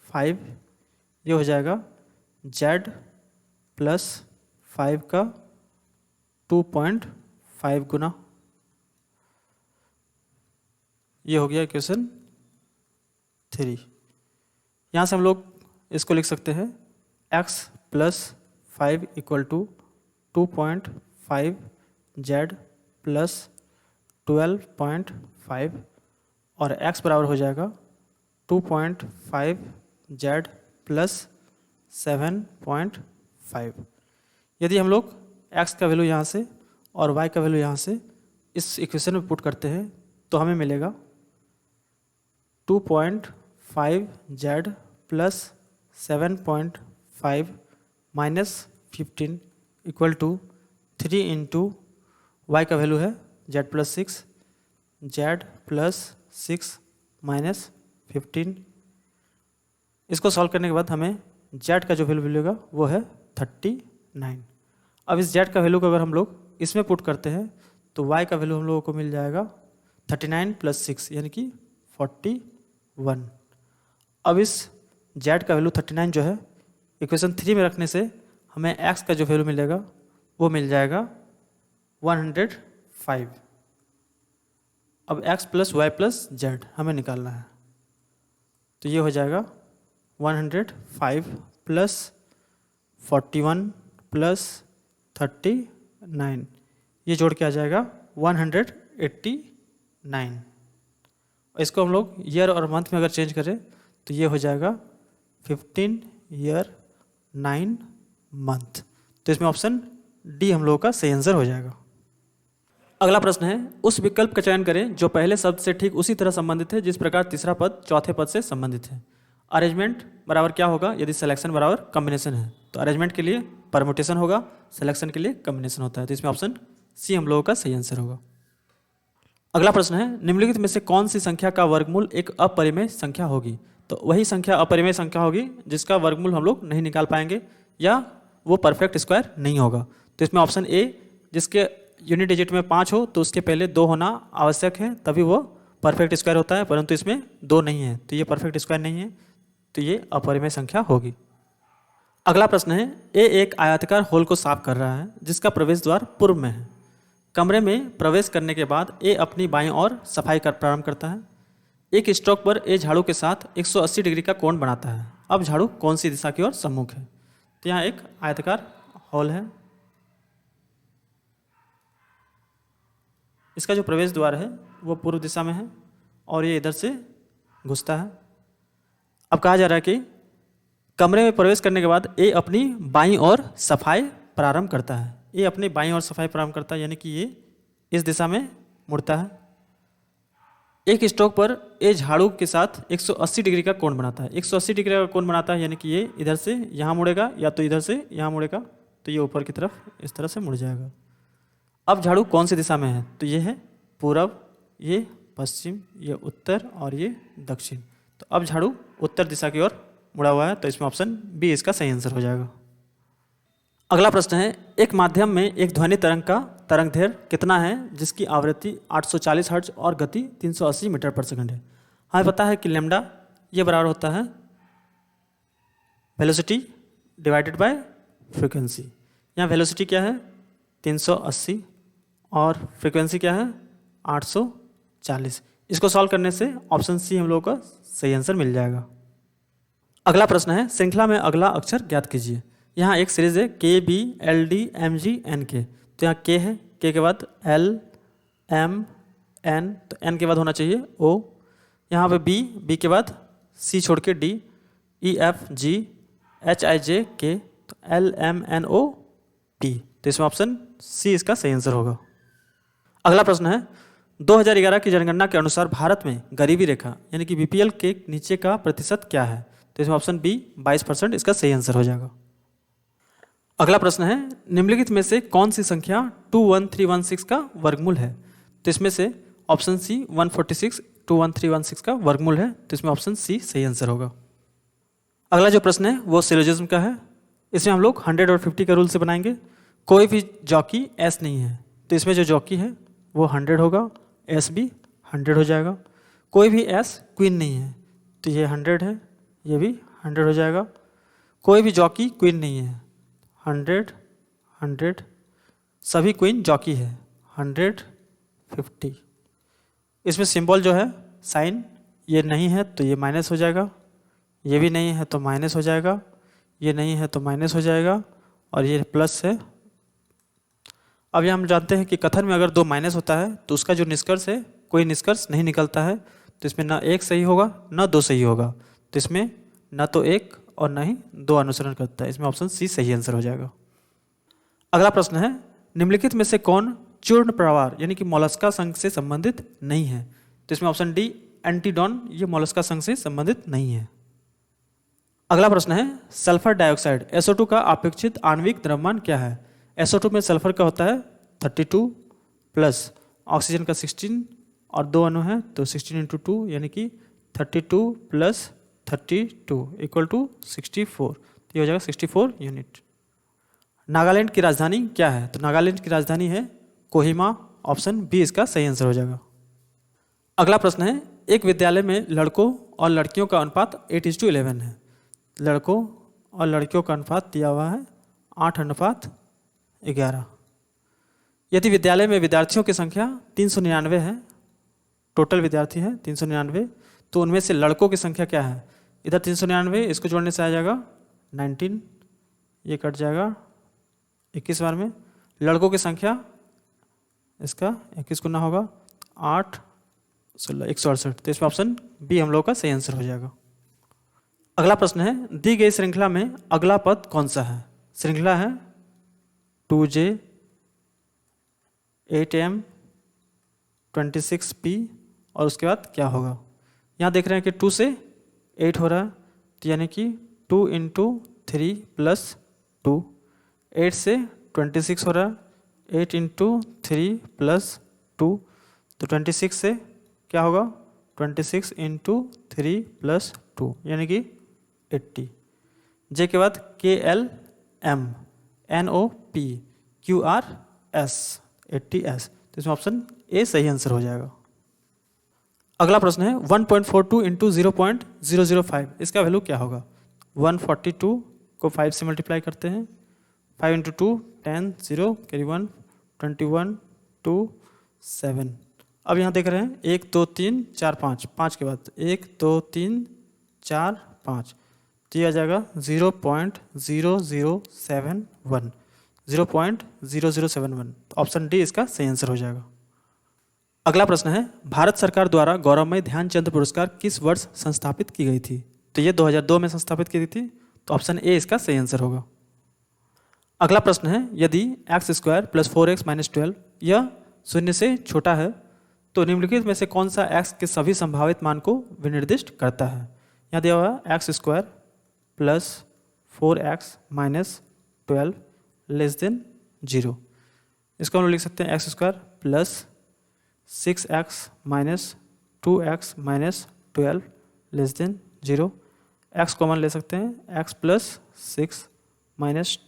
A: 5, ये हो जाएगा z प्लस 5 का 2.5 गुना। ये हो गया इक्वेशन 3। यहाँ से हम लोग इसको लिख सकते हैं x plus 5 equal to 2.5 z plus 12.5 और x बराबर हो जाएगा 2.5 z प्लस 7.5। यदि हम लोग x का वैल्यू यहाँ से और y का वैल्यू यहाँ से इस इक्वेशन में पुट करते हैं तो हमें मिलेगा 2.5 z plus 7.5 minus 15 equal to 3 into Y का वैल्यू है z plus 6, z plus 6 minus 15। इसको सॉल्व करने के बाद हमें z का जो वैल्यू मिलेगा वो है 39। अब इस z का वैल्यू को अगर हम लोग इसमें पुट करते हैं तो y का वैल्यू हम लोगों को मिल जाएगा 39 प्लस 6 यानी कि 41। अब इस z का वैल्यू 39 जो है इक्वेशन 3 में रखने से हमें x का जो वैल्यू मिलेगा वो मिल जाएगा 105। अब x plus Y plus Z हमें निकालना है, तो ये हो जाएगा 105 प्लस 41 प्लस 39, ये जोड़ के आ जाएगा 189। इसको हम लोग ईयर और मंथ में अगर चेंज करें तो ये हो जाएगा 15 ईयर 9 मंथ। तो इसमें ऑप्शन डी हम लोगों का सही आंसर हो जाएगा। अगला प्रश्न है उस विकल्प का चयन करें जो पहले शब्द से ठीक उसी तरह संबंधित है जिस प्रकार तीसरा पद चौथे पद से संबंधित है। अरेंजमेंट बराबर क्या होगा यदि सिलेक्शन बराबर कॉम्बिनेशन है, तो अरेंजमेंट के लिए परमुटेशन होगा, सिलेक्शन के लिए कॉम्बिनेशन होता है। तो इसमें ऑप्शन सी हम लोगों का सही आंसर होगा। अगला प्रश्न है निम्नलिखित में से कौन सी संख्या का वर्गमूल एक अपरिमेय संख्या होगी। तो वही संख्या अपरिमेय संख्या होगी जिसका वर्गमूल हम लोग नहीं निकाल पाएंगे या वो परफेक्ट स्क्वायर नहीं होगा। तो इसमें ऑप्शन ए जिसके यूनिट डिजिट में 5 हो तो उसके पहले 2 होना आवश्यक है तभी वो परफेक्ट स्क्वायर होता है, परंतु इसमें 2 नहीं है तो ये परफेक्ट स्क्वायर नहीं है। तो ये अपरिमेय संख्या होगी। अगला प्रश्न है, ए एक आयताकार होल को साफ कर रहा है जिसका प्रवेश द्वार पूर्व में है। कमरे में प्रवेश करने के बाद ए अपनी बाईं ओर सफाई कर प्रारंभ करता है। एक स्ट्रोक पर ए झाड़ू के साथ 180 डिग्री का कोण बनाता है। अब झाड़ू कौन सी दिशा की ओर सम्मुख है? तो यहाँ एक आयताकार हॉल है, इसका जो प्रवेश द्वार है वो पूर्व दिशा में है और ये इधर से घुसता है। अब कहा जा रहा है कि कमरे में प्रवेश करने के बाद ए अपनी बाईं ओर सफाई प्रारंभ करता है। ये अपनी बाईं ओर सफाई प्रारंभ करता है, यानी कि ये इस दिशा में मुड़ता है। एक स्ट्रोक पर ए झाड़ू के साथ 180 डिग्री का कोण बनाता है। 180 डिग्री का कोण बनाता है, यानी कि ये इधर से यहाँ मुड़ेगा या तो इधर से यहाँ मुड़ेगा, तो ये ऊपर की तरफ इस तरह से मुड़ जाएगा। अब झाड़ू कौन सी दिशा में है? तो ये है पूर्व, ये पश्चिम, ये उत्तर और ये दक्षिण। तो अब झाड़ू उत्तर दिशा की ओर मुड़ा हुआ है, तो इसमें ऑप्शन बी इसका सही आंसर हो जाएगा। अगला प्रश्न है, एक माध्यम में एक ध्वनि तरंग का तरंगदैर्घ्य कितना है जिसकी आवृत्ति 840 हर्ट्ज और गति 380 मीटर पर सेकंड है? हमें पता है कि लैम्डा ये बराबर होता है वेलोसिटी डिवाइडेड बाय फ्रीक्वेंसी। यहाँ वेलोसिटी क्या है? 380 और फ्रीक्वेंसी क्या है? 840। इसको सॉल्व करने से ऑप्शन सी हम लोगों का सही आंसर मिल जाएगा। अगला प्रश्न है, श्रृंखला में अगला अक्षर ज्ञात कीजिए। यहाँ एक सीरीज है K B L D M G N K. तो यहाँ के है, के के बाद एल एम एन, तो एन के बाद होना चाहिए ओ। यहाँ पे बी, बी के बाद सी छोड़ के D, E F G H I J K, तो L M N O P. तो इसमें ऑप्शन सी इसका सही आंसर होगा। अगला प्रश्न है, 2011 की जनगणना के अनुसार भारत में गरीबी रेखा यानी कि बीपीएल के नीचे का प्रतिशत क्या है? तो इसमें ऑप्शन बी 22% इसका सही आंसर हो जाएगा। अगला प्रश्न है, निम्नलिखित में से कौन सी संख्या 21316 का वर्गमूल है? तो इसमें से ऑप्शन सी 146 21316 का वर्गमूल है, तो इसमें ऑप्शन सी सही आंसर होगा। अगला जो प्रश्न है वो सिलोजिज्म का है। इसमें हम लोग 100 और 50 का रूल से बनाएंगे। कोई भी जॉकी एस नहीं है, तो इसमें जो जॉकी है वो 100 होगा, एस भी 100 हो जाएगा। कोई भी एस क्वीन नहीं है, तो ये 100 है, ये भी 100 हो जाएगा। कोई भी जॉकी क्वीन नहीं है, 100 100, सभी क्वीन जॉकी है, 150। इसमें सिंबल जो है साइन ये नहीं है तो ये माइनस हो जाएगा, ये भी नहीं है तो माइनस हो जाएगा, ये नहीं है तो माइनस हो जाएगा और ये प्लस है। अब ये हम जानते हैं कि कथन में अगर 2 माइनस होता है तो उसका जो निष्कर्ष है कोई निष्कर्ष नहीं निकलता है, तो इसमें ना 1 सही होगा ना 2 सही होगा, तो इसमें ना तो 1 और ना ही 2 अनुसरण करता है। इसमें ऑप्शन सी सही आंसर हो जाएगा। अगला प्रश्न है, निम्नलिखित में से कौन चूर्ण प्रवार यानी कि मोलस्का संघ से संबंधित नहीं है? तो इसमें ऑप्शन डी एंटीडॉन ये मोलस्का संघ से संबंधित नहीं है। अगला प्रश्न है, सल्फर डाइऑक्साइड SO2 का अपेक्षित आणविक द्रव्यमान क्या है? SO2 में सल्फर का होता है 32 प्लस ऑक्सीजन का 16 और 2 अणु है तो 16 × 2 यानी कि 32 प्लस 32 इक्वल टू 64, ये हो जाएगा 64 यूनिट। नागालैंड की राजधानी क्या है? तो नागालैंड की राजधानी है कोहिमा, ऑप्शन बी इसका सही आंसर हो जाएगा। अगला प्रश्न है, एक विद्यालय में लड़कों और लड़कियों का अनुपात 8:11 है। लड़कों और लड़कियों का अनुपात दिया हुआ है 8:11। यदि विद्यालय में विद्यार्थियों की संख्या 399 है, टोटल विद्यार्थी है 399, तो उनमें से लड़कों की संख्या क्या है? इधर 399 इसको जोड़ने से आ जाएगा 19, ये कट जाएगा 21 बार में। लड़कों की संख्या इसका 21 गुना होगा 8 16 168, तो इसमें ऑप्शन बी हम लोग का सही आंसर हो जाएगा। अगला प्रश्न है, दी गई श्रृंखला में अगला पद कौन सा है? श्रृंखला है 2J 8M 26P और उसके बाद क्या होगा? यहाँ देख रहे हैं कि 2 से 8 हो रहा है, तो यानी कि 2 × 3 + 2, 8 से 26 हो रहा है, 8 × 3 + 2, तो 26 से क्या होगा? 26 × 3 + 2 यानी कि 80। जे के बाद KLM NOP QRS 80S, तो इसमें ऑप्शन ए सही आंसर हो जाएगा। अगला प्रश्न है 1.42 इंटू 0.005, इसका वैल्यू क्या होगा। 142 को 5 से मल्टीप्लाई करते हैं, 5 इंटू 2 10, 0 कैरी 1 21 2 7। अब यहाँ देख रहे हैं 1 2 3 4 5, 5 के बाद 1 2 3 4 5, तो यह आ जाएगा 0.0071, 0.0071। तो ऑप्शन डी इसका सही आंसर हो जाएगा। अगला प्रश्न है भारत सरकार द्वारा गौरवमय ध्यानचंद पुरस्कार किस वर्ष संस्थापित की गई थी। तो ये 2002 में संस्थापित की गई थी, तो ऑप्शन ए इसका सही आंसर होगा। अगला प्रश्न है यदि x² + 4x - 12 यह 0 से छोटा है तो निम्नलिखित में से कौन सा x के सभी संभावित मान को विनिर्दिष्ट करता है। यहाँ दिया हुआ x² + 4x - 12 < 0। इसको हम लोग लिख सकते हैं x² + 6x - 2x - 12 < 0। x common ले सकते हैं, x + 6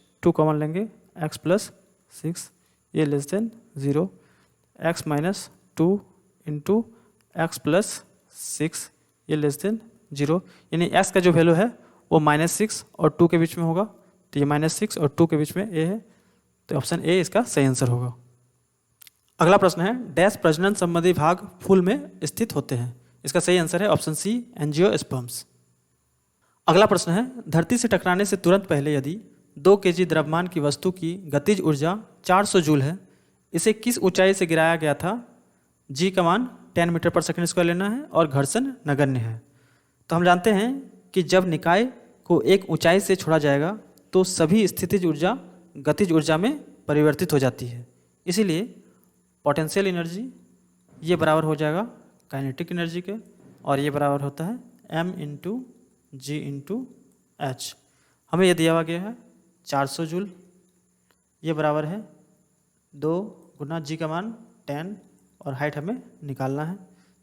A: - 2 कॉमन लेंगे, x + 6 ये < 0। x - 2 इंटू x + 6 ये < 0, यानी x का जो वैल्यू है वो -6 और 2 के बीच में होगा, तो ये -6 और 2 के बीच में a है, तो ऑप्शन ए इसका सही आंसर होगा। अगला प्रश्न है डैश प्रजनन संबंधी भाग फूल में स्थित होते हैं। इसका सही आंसर है ऑप्शन सी एंजियोस्पर्म्स। अगला प्रश्न है धरती से टकराने से तुरंत पहले यदि 2 केजी द्रव्यमान की वस्तु की गतिज ऊर्जा 400 जूल है, इसे किस ऊंचाई से गिराया गया था। जी का मान 10 मीटर पर सेकंड स्क्वायर लेना है और घर्षण नगण्य है। तो हम जानते हैं कि जब निकाय को एक ऊंचाई से छोड़ा जाएगा तो सभी स्थितिज ऊर्जा गतिज ऊर्जा में परिवर्तित हो जाती है, इसीलिए पोटेंशियल एनर्जी ये बराबर हो जाएगा काइनेटिक एनर्जी के, और ये बराबर होता है m इंटू जी इंटू एच। हमें ये दिया गया है 400 जूल, ये बराबर है 2 गुना जी का मान 10 और हाइट हमें निकालना है,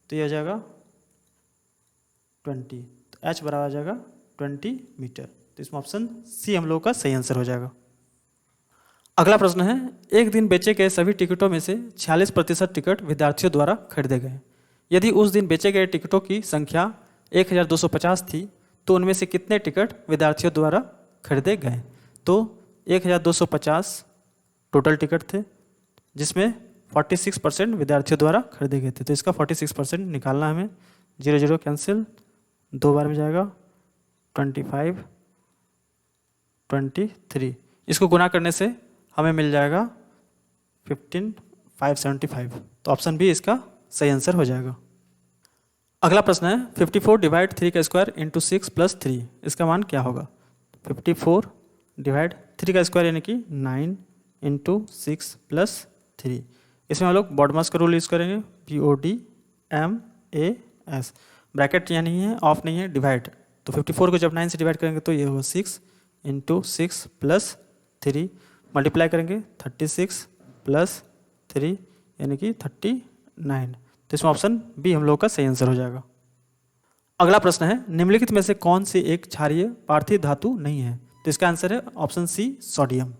A: तो ये हो जाएगा 20, तो h बराबर आ जाएगा 20 मीटर। तो इसमें ऑप्शन सी हम लोगों का सही आंसर हो जाएगा। अगला प्रश्न है एक दिन बेचे गए सभी टिकटों में से 46% टिकट विद्यार्थियों द्वारा खरीदे गए। यदि उस दिन बेचे गए टिकटों की संख्या 1250 थी तो उनमें से कितने टिकट विद्यार्थियों द्वारा खरीदे गए। तो 1250 टोटल टिकट थे जिसमें 46% विद्यार्थियों द्वारा खरीदे गए थे, तो इसका 46% निकालना हमें। 0 0 कैंसिल, 2 बार में जाएगा 25 23, इसको गुना करने से हमें मिल जाएगा 15,575, तो ऑप्शन बी इसका सही आंसर हो जाएगा। अगला प्रश्न है 54 / 3 का स्क्वायर इंटू 6 + 3, इसका मान क्या होगा। 54 / 3 का स्क्वायर यानी कि 9 इंटू 6 + 3। इसमें हम लोग बॉडमास का रूल यूज़ करेंगे, BODMAS, ब्रैकेट यहाँ नहीं है, ऑफ नहीं है, डिवाइड। तो 54 को जब 9 से डिवाइड करेंगे तो ये होगा 6 इंटू 6 + 3, मल्टीप्लाई करेंगे 36 + 3 यानी कि 39, तो इसमें ऑप्शन बी हम लोग का सही आंसर हो जाएगा। अगला प्रश्न है निम्नलिखित में से कौन सी एक क्षारीय पार्थिव धातु नहीं है। तो इसका आंसर है ऑप्शन सी सोडियम।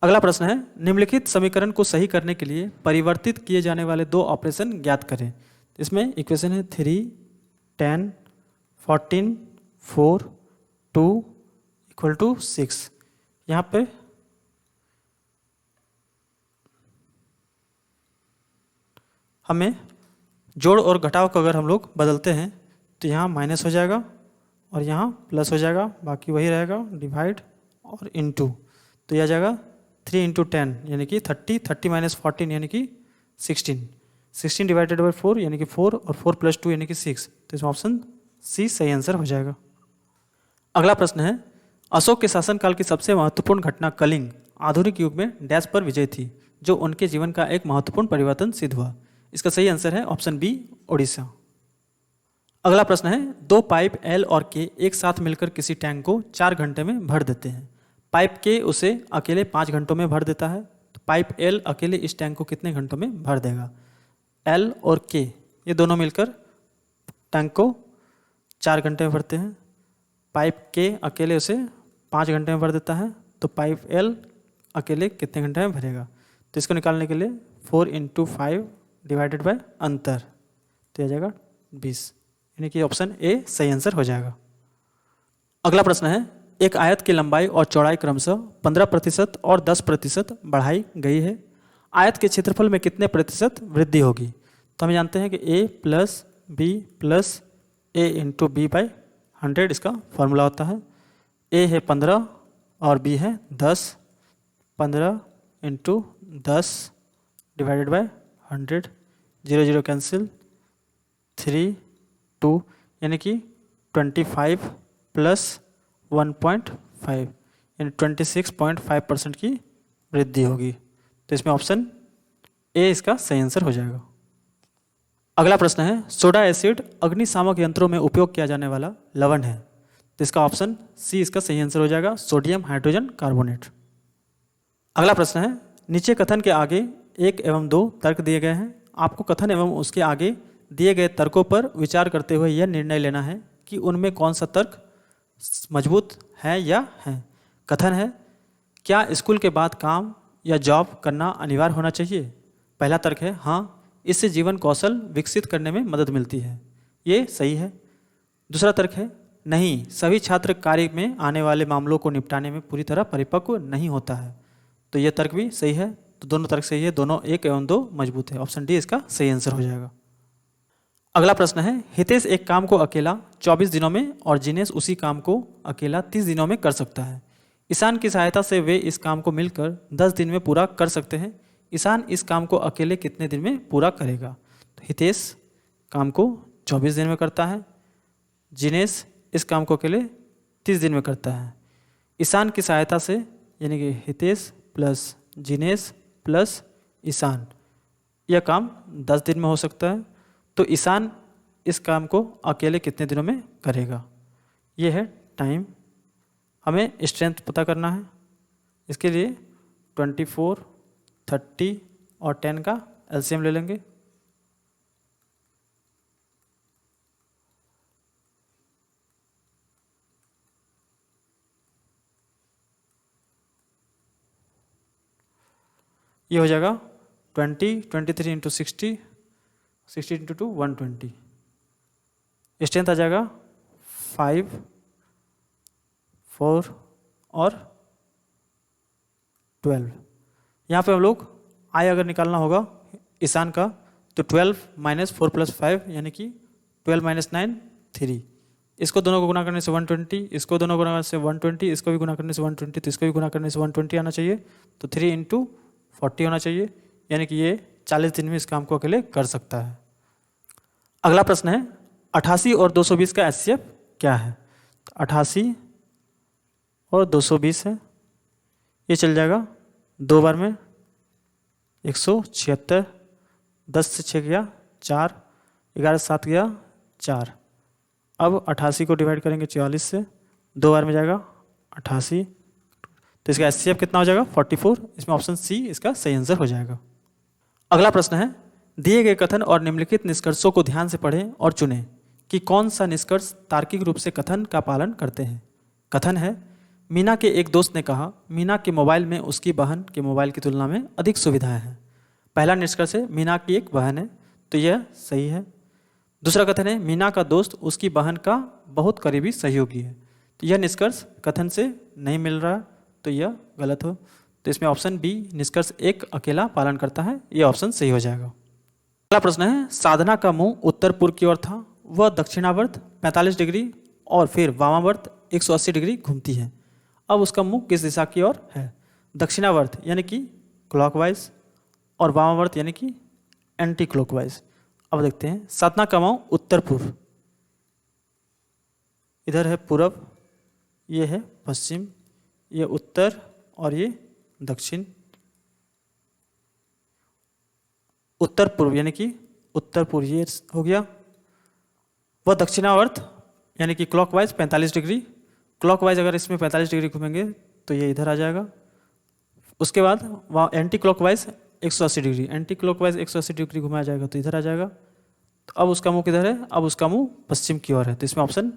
A: अगला प्रश्न है निम्नलिखित समीकरण को सही करने के लिए परिवर्तित किए जाने वाले 2 ऑपरेशन ज्ञात करें। इसमें इक्वेशन है 3 10 14 4 2 = 6। यहाँ पे हमें जोड़ और घटाव को अगर हम लोग बदलते हैं तो यहाँ माइनस हो जाएगा और यहाँ प्लस हो जाएगा, बाकी वही रहेगा, डिवाइड और इनटू, तो यह आ जाएगा 3 × 10 यानी कि 30, 30 - 14 यानी कि 16, 16 / 4 यानी कि 4 और 4 + 2 यानी कि 6, तो इसमें ऑप्शन सी सही आंसर हो जाएगा। अगला प्रश्न है अशोक के शासनकाल की सबसे महत्वपूर्ण घटना कलिंग आधुनिक युग में डैश पर विजय थी, जो उनके जीवन का एक महत्वपूर्ण परिवर्तन सिद्ध हुआ। इसका सही आंसर है ऑप्शन बी ओडिशा। अगला प्रश्न है 2 पाइप एल और के एक साथ मिलकर किसी टैंक को 4 घंटे में भर देते हैं। पाइप के उसे अकेले 5 घंटों में भर देता है, तो पाइप एल अकेले इस टैंक को कितने घंटों में भर देगा। एल और के ये दोनों मिलकर टैंक को 4 घंटे में भरते हैं, पाइप के अकेले उसे 5 घंटे में भर देता है, तो पाइप एल अकेले कितने घंटे में भरेगा। तो इसको निकालने के लिए 4 × 5 डिवाइडेड बाय अंतर, तो तो आ जाएगा 20, यानी कि ऑप्शन ए सही आंसर हो जाएगा। अगला प्रश्न है, एक आयत की लंबाई और चौड़ाई क्रमशः 15% और 10% बढ़ाई गई है। आयत के क्षेत्रफल में कितने प्रतिशत वृद्धि होगी? तो हम जानते हैं कि a plus B plus A into B by 100 इसका फॉर्मूला होता है। a है 15 और b है 10, 15 इंटू 10 डिवाइडेड बाई 100, 0 0 कैंसिल, 3 2 यानी कि 25 प्लस 1.5 यानी 26.5% की वृद्धि होगी। तो इसमें ऑप्शन ए इसका सही आंसर हो जाएगा। अगला प्रश्न है, सोडा एसिड अग्निशामक यंत्रों में उपयोग किया जाने वाला लवण है। तो इसका ऑप्शन सी इसका सही आंसर हो जाएगा, सोडियम हाइड्रोजन कार्बोनेट। अगला प्रश्न है, नीचे कथन के आगे 1 एवं 2 तर्क दिए गए हैं। आपको कथन एवं उसके आगे दिए गए तर्कों पर विचार करते हुए यह निर्णय लेना है कि उनमें कौन सा तर्क मजबूत है या है। कथन है, क्या स्कूल के बाद काम या जॉब करना अनिवार्य होना चाहिए? पहला तर्क है हाँ, इससे जीवन कौशल विकसित करने में मदद मिलती है, ये सही है। दूसरा तर्क है नहीं, सभी छात्र कार्य में आने वाले मामलों को निपटाने में पूरी तरह परिपक्व नहीं होता है, तो यह तर्क भी सही है। तो दोनों तर्क सही है, दोनों 1 एवं 2 मजबूत है। ऑप्शन डी इसका सही आंसर हो जाएगा। अगला प्रश्न है, हितेश एक काम को अकेला 24 दिनों में और जिनेश उसी काम को अकेला 30 दिनों में कर सकता है। ईशान की सहायता से वे इस काम को मिलकर 10 दिन में पूरा कर सकते हैं। ईशान इस काम को अकेले कितने दिन में पूरा करेगा? तो हितेश काम को 24 दिन में करता है, जिनेश इस काम को अकेले 30 दिन में करता है। ईशान की सहायता से यानी कि हितेश प्लस जिनेश प्लस ईशान, यह काम 10 दिन में हो सकता है। तो ईशान इस काम को अकेले कितने दिनों में करेगा? ये है टाइम। हमें स्ट्रेंथ पता करना है, इसके लिए 24, 30 और 10 का एलसीएम ले लेंगे। ये हो जाएगा 20, 23 इंटू 60, 60 इंटू 2 120। स्ट्रेंथ आ जाएगा 5, 4 और 12। यहाँ पे हम लोग आई अगर निकालना होगा ईशान का, तो 12 माइनस 4 प्लस 5 यानी कि 12 माइनस 9 3। इसको दोनों को गुना करने से 120, इसको दोनों को गुना करने से 120, इसको भी गुना करने से 120, तो इसको भी गुना करने से 120 आना चाहिए। तो 3 इंटू 40 होना चाहिए, यानी कि ये 40 दिन में इस काम को अकेले कर सकता है। अगला प्रश्न है, 88 और 220 का एचसीएफ क्या है? 88 और 220 है, ये चल जाएगा 2 बार में 176, 10 से 6 गया 4, 11 से 7 गया 4। अब 88 को डिवाइड करेंगे 44 से, 2 बार में जाएगा 88, तो इसका एचसीएफ कितना हो जाएगा? 44। इसमें ऑप्शन सी इसका सही आंसर हो जाएगा। अगला प्रश्न है, दिए गए कथन और निम्नलिखित निष्कर्षों को ध्यान से पढ़ें और चुनें कि कौन सा निष्कर्ष तार्किक रूप से कथन का पालन करते हैं। कथन है, मीना के एक दोस्त ने कहा मीना के मोबाइल में उसकी बहन के मोबाइल की तुलना में अधिक सुविधाएं हैं। पहला निष्कर्ष है मीना की एक बहन है, तो यह सही है। दूसरा कथन है मीना का दोस्त उसकी बहन का बहुत करीबी सहयोगी है, तो यह निष्कर्ष कथन से नहीं मिल रहा, तो यह गलत हो। तो इसमें ऑप्शन बी निष्कर्ष 1 अकेला पालन करता है, यह ऑप्शन सही हो जाएगा। अगला प्रश्न है, साधना का मुंह उत्तर पूर्व की ओर था, वह दक्षिणावर्त 45 डिग्री और फिर वामावर्त 180 डिग्री घूमती है। अब उसका मुंह किस दिशा की ओर है? दक्षिणावर्त यानी कि क्लॉकवाइज और वामावर्त यानी कि एंटी क्लॉकवाइज। अब देखते हैं, साधना का मुंह उत्तर पूर्व, इधर है पूरब, ये है पश्चिम, ये उत्तर और ये दक्षिण। उत्तर पूर्व यानी कि उत्तर पूर्व ये हो गया। वह दक्षिणावर्त यानी कि क्लॉकवाइज 45 डिग्री, क्लॉकवाइज अगर इसमें 45 डिग्री घूमेंगे तो ये इधर आ जाएगा। उसके बाद वहाँ anti clockwise 180 degree, anti clockwise 180 degree घुमाया जाएगा तो इधर आ जाएगा। तो अब उसका मुंह किधर है? अब उसका मुंह पश्चिम की ओर है, तो इसमें ऑप्शन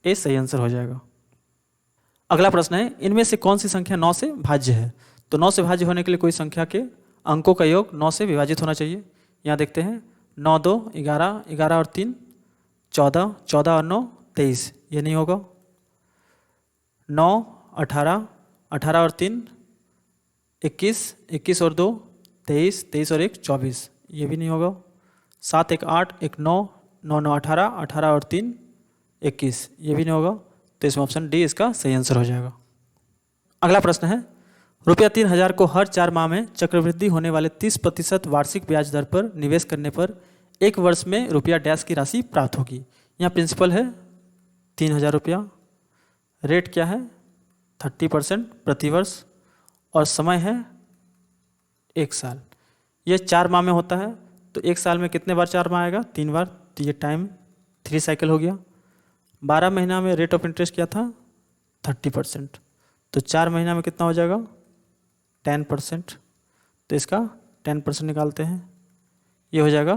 A: ए सही आंसर हो जाएगा। अगला प्रश्न है, इनमें से कौन सी संख्या 9 से भाज्य है? तो 9 से भाज्य होने के लिए कोई संख्या के अंकों का योग 9 से विभाजित होना चाहिए। यहाँ देखते हैं 9 2 11, 11 और 3 14, 14 और 9 23, ये नहीं होगा। 9 18, 18 और 3 21, 21 और 2 23, 23 और 1 24, ये भी नहीं होगा। 7 1 8, 1 9, 9 9 18, 18 और 3 21, ये भी नहीं होगा। तो इसमें ऑप्शन डी इसका सही आंसर हो जाएगा। अगला प्रश्न है, रुपया 3000 को हर 4 माह में चक्रवृद्धि होने वाले 30% वार्षिक ब्याज दर पर निवेश करने पर एक वर्ष में रुपया डैश की राशि प्राप्त होगी। यहाँ प्रिंसिपल है 3000 रुपया, रेट क्या है 30% प्रतिवर्ष, और समय है 1 साल। ये 4 माह में होता है, तो 1 साल में कितने बार 4 माह आएगा, 3 बार, तो ये टाइम 3 साइकिल हो गया। 12 महीना में रेट ऑफ इंटरेस्ट क्या था 30%, तो 4 महीना में कितना हो जाएगा 10%, तो इसका 10% निकालते हैं, ये हो जाएगा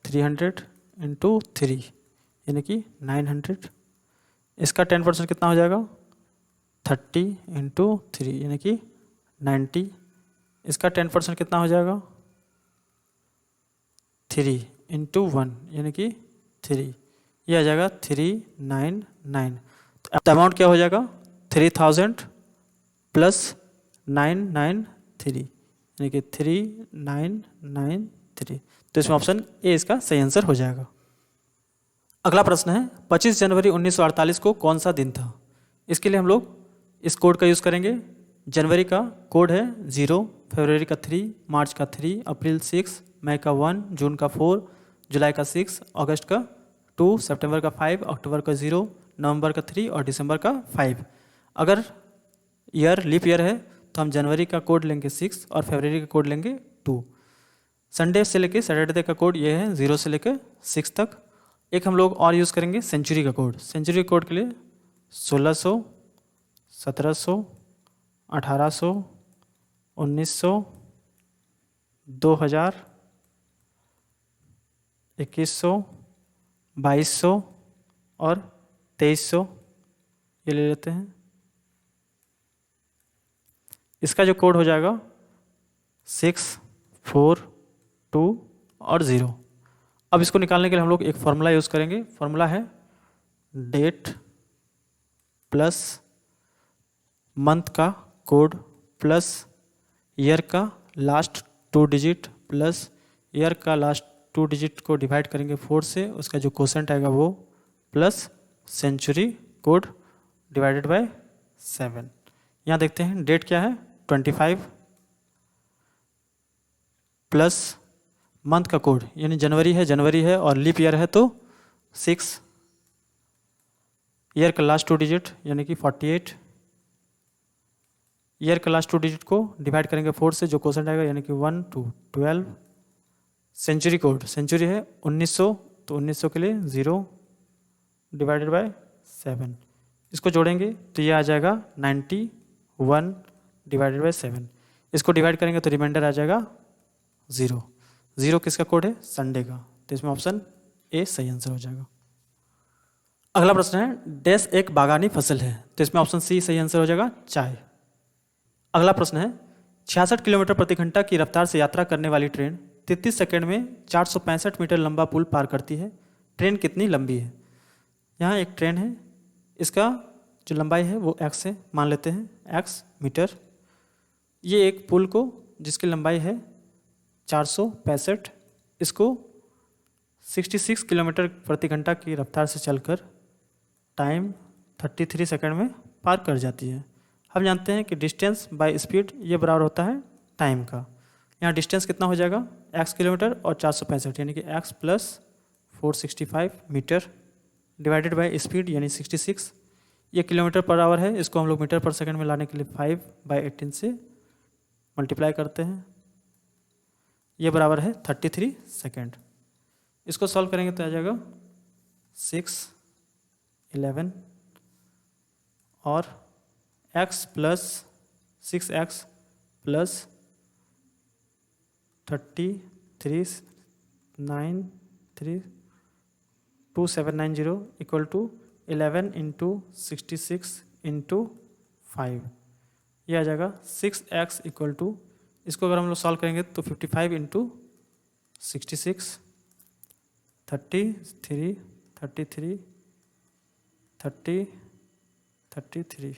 A: 300 इंटू 3 यानी कि 900। इसका 10% कितना हो जाएगा 30 इंटू 3 यानी कि 90। इसका 10% कितना हो जाएगा 3 इंटू 1 यानी कि 3, ये आ जाएगा 399। तो अमाउंट क्या हो जाएगा 3000 प्लस 993 यानी कि 3993। तो इसमें ऑप्शन ए इसका सही आंसर हो जाएगा। अगला प्रश्न है, 25 जनवरी 1948 को कौन सा दिन था। इसके लिए हम लोग इस कोड का यूज़ करेंगे। जनवरी का कोड है 0, फरवरी का 3, मार्च का 3, अप्रैल 6, मई का 1, जून का 4, जुलाई का 6, अगस्त का 2, सितंबर का 5, अक्टूबर का 0, नवंबर का 3 और दिसंबर का 5। अगर ईयर लीप ईयर है तो हम जनवरी का कोड लेंगे 6 और फरवरी का कोड लेंगे 2। संडे से लेके सैटरडे का कोड ये है 0 से लेकर 6 तक। एक हम लोग और यूज़ करेंगे सेंचुरी का कोड। सेंचुरी कोड के लिए 1600, 1700, 1800, 1900, 2000, 2100, 2200 और 2300, ये ले लेते हैं। इसका जो कोड हो जाएगा 6, 4, 2 और 0। अब इसको निकालने के लिए हम लोग एक फॉर्मूला यूज़ करेंगे। फॉर्मूला है डेट प्लस मंथ का कोड प्लस ईयर का लास्ट 2 डिजिट प्लस ईयर का लास्ट 2 डिजिट को डिवाइड करेंगे 4 से, उसका जो कोसेंट आएगा वो, plus century code divided by 7। यहाँ देखते हैं डेट क्या है 25 प्लस मंथ का कोड यानी जनवरी है और लीप ईयर है तो 6, ईयर का लास्ट 2 डिजिट यानी कि 48, ईयर का लास्ट 2 डिजिट को डिवाइड करेंगे 4 से, जो क्वेश्चन आएगा यानी कि 1 2 12। सेंचुरी कोड सेंचुरी है 1900, तो 1900 के लिए 0 डिवाइडेड बाय 7। इसको जोड़ेंगे तो ये आ जाएगा 91 डिवाइडेड बाय 7। इसको डिवाइड करेंगे तो रिमाइंडर आ जाएगा 0। 0 किसका कोड है संडे का, तो इसमें ऑप्शन ए सही आंसर हो जाएगा। अगला प्रश्न है, डैश एक बागानी फसल है, तो इसमें ऑप्शन सी सही आंसर हो जाएगा चाय। अगला प्रश्न है, 66 किलोमीटर प्रति घंटा की रफ्तार से यात्रा करने वाली ट्रेन 33 सेकंड में 465 मीटर लंबा पुल पार करती है। ट्रेन कितनी लंबी है। यहाँ एक ट्रेन है, इसका जो लंबाई है वो x है, मान लेते हैं x मीटर। ये एक पुल को जिसकी लंबाई है 465, इसको 66 किलोमीटर प्रति घंटा की रफ्तार से चलकर टाइम 33 सेकंड में पार कर जाती है। हम जानते हैं कि डिस्टेंस बाय स्पीड ये बराबर होता है टाइम का। यहाँ डिस्टेंस कितना हो जाएगा x किलोमीटर और 465 यानी कि x plus 465 metre divided by speed यानी 66। ये किलोमीटर पर आवर है, इसको हम लोग मीटर पर सेकंड में लाने के लिए 5/18 से मल्टीप्लाई करते हैं। ये बराबर है 33 सेकंड। इसको सॉल्व करेंगे तो आ जाएगा 6, 11 और x plus 6x plus 33 9 3 2790 equal to 11 into 66 into 5। यह आ जाएगा 6x इक्वल टू, इसको अगर हम लोग सॉल्व करेंगे तो 55 इंटू 66 33 33 30 33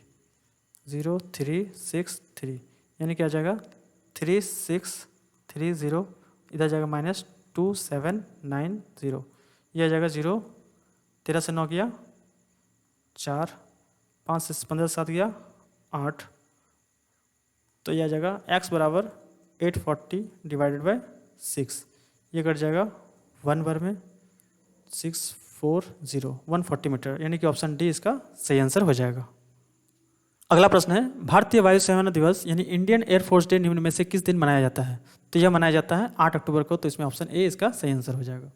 A: 0 3 6 3, यानी क्या आ जाएगा 3 6 3 0, इधर जाएगा -2 7 9 0, ये आ जाएगा 0, 13 से 9 गया 4, 5 से 15 से 7 गया 8, तो ये आ जाएगा x बराबर 840 डिवाइडेड बाय 6, ये कट जाएगा 1 बार में 640 140 मीटर, यानी कि ऑप्शन डी इसका सही आंसर हो जाएगा। अगला प्रश्न है भारतीय वायुसेना दिवस यानी इंडियन एयरफोर्स डे निम्न में से किस दिन मनाया जाता है? तो यह मनाया जाता है 8 अक्टूबर को, तो इसमें ऑप्शन ए इसका सही आंसर हो जाएगा।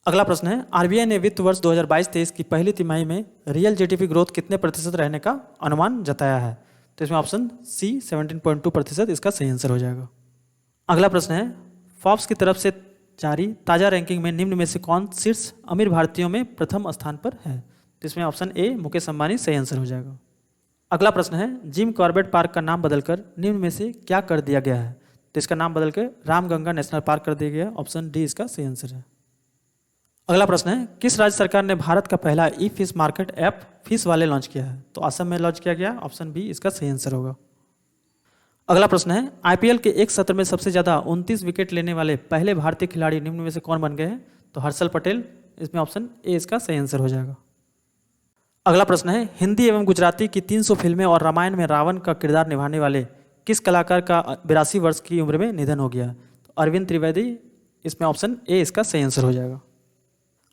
A: अगला प्रश्न है आरबीआई ने वित्त वर्ष 2022-23 की पहली तिमाही में रियल जीडीपी ग्रोथ कितने प्रतिशत रहने का अनुमान जताया है? तो इसमें ऑप्शन सी 17.2% इसका सही आंसर हो जाएगा। अगला प्रश्न है फॉर्ब्स की तरफ से जारी ताज़ा रैंकिंग में निम्न में से कौन शीर्ष अमीर भारतीयों में प्रथम स्थान पर है? तो इसमें ऑप्शन ए मुकेश अंबानी सही आंसर हो जाएगा। अगला प्रश्न है जिम कॉर्बेट पार्क का नाम बदलकर निम्न में से क्या कर दिया गया है? तो इसका नाम बदलकर रामगंगा नेशनल पार्क कर दिया गया, ऑप्शन डी इसका सही आंसर है। अगला प्रश्न है किस राज्य सरकार ने भारत का पहला ई फिश मार्केट ऐप फिश वाले लॉन्च किया है? तो असम में लॉन्च किया गया, ऑप्शन बी इसका सही आंसर होगा। अगला प्रश्न है आईपीएल के एक सत्र में सबसे ज्यादा 29 विकेट लेने वाले पहले भारतीय खिलाड़ी निम्न में से कौन बन गए हैं? तो हर्षल पटेल, इसमें ऑप्शन ए इसका सही आंसर हो जाएगा। अगला प्रश्न है हिंदी एवं गुजराती की 300 फिल्में और रामायण में रावण का किरदार निभाने वाले किस कलाकार का 82 वर्ष की उम्र में निधन हो गया? तो अरविंद त्रिवेदी, इसमें ऑप्शन ए इसका सही आंसर हो जाएगा।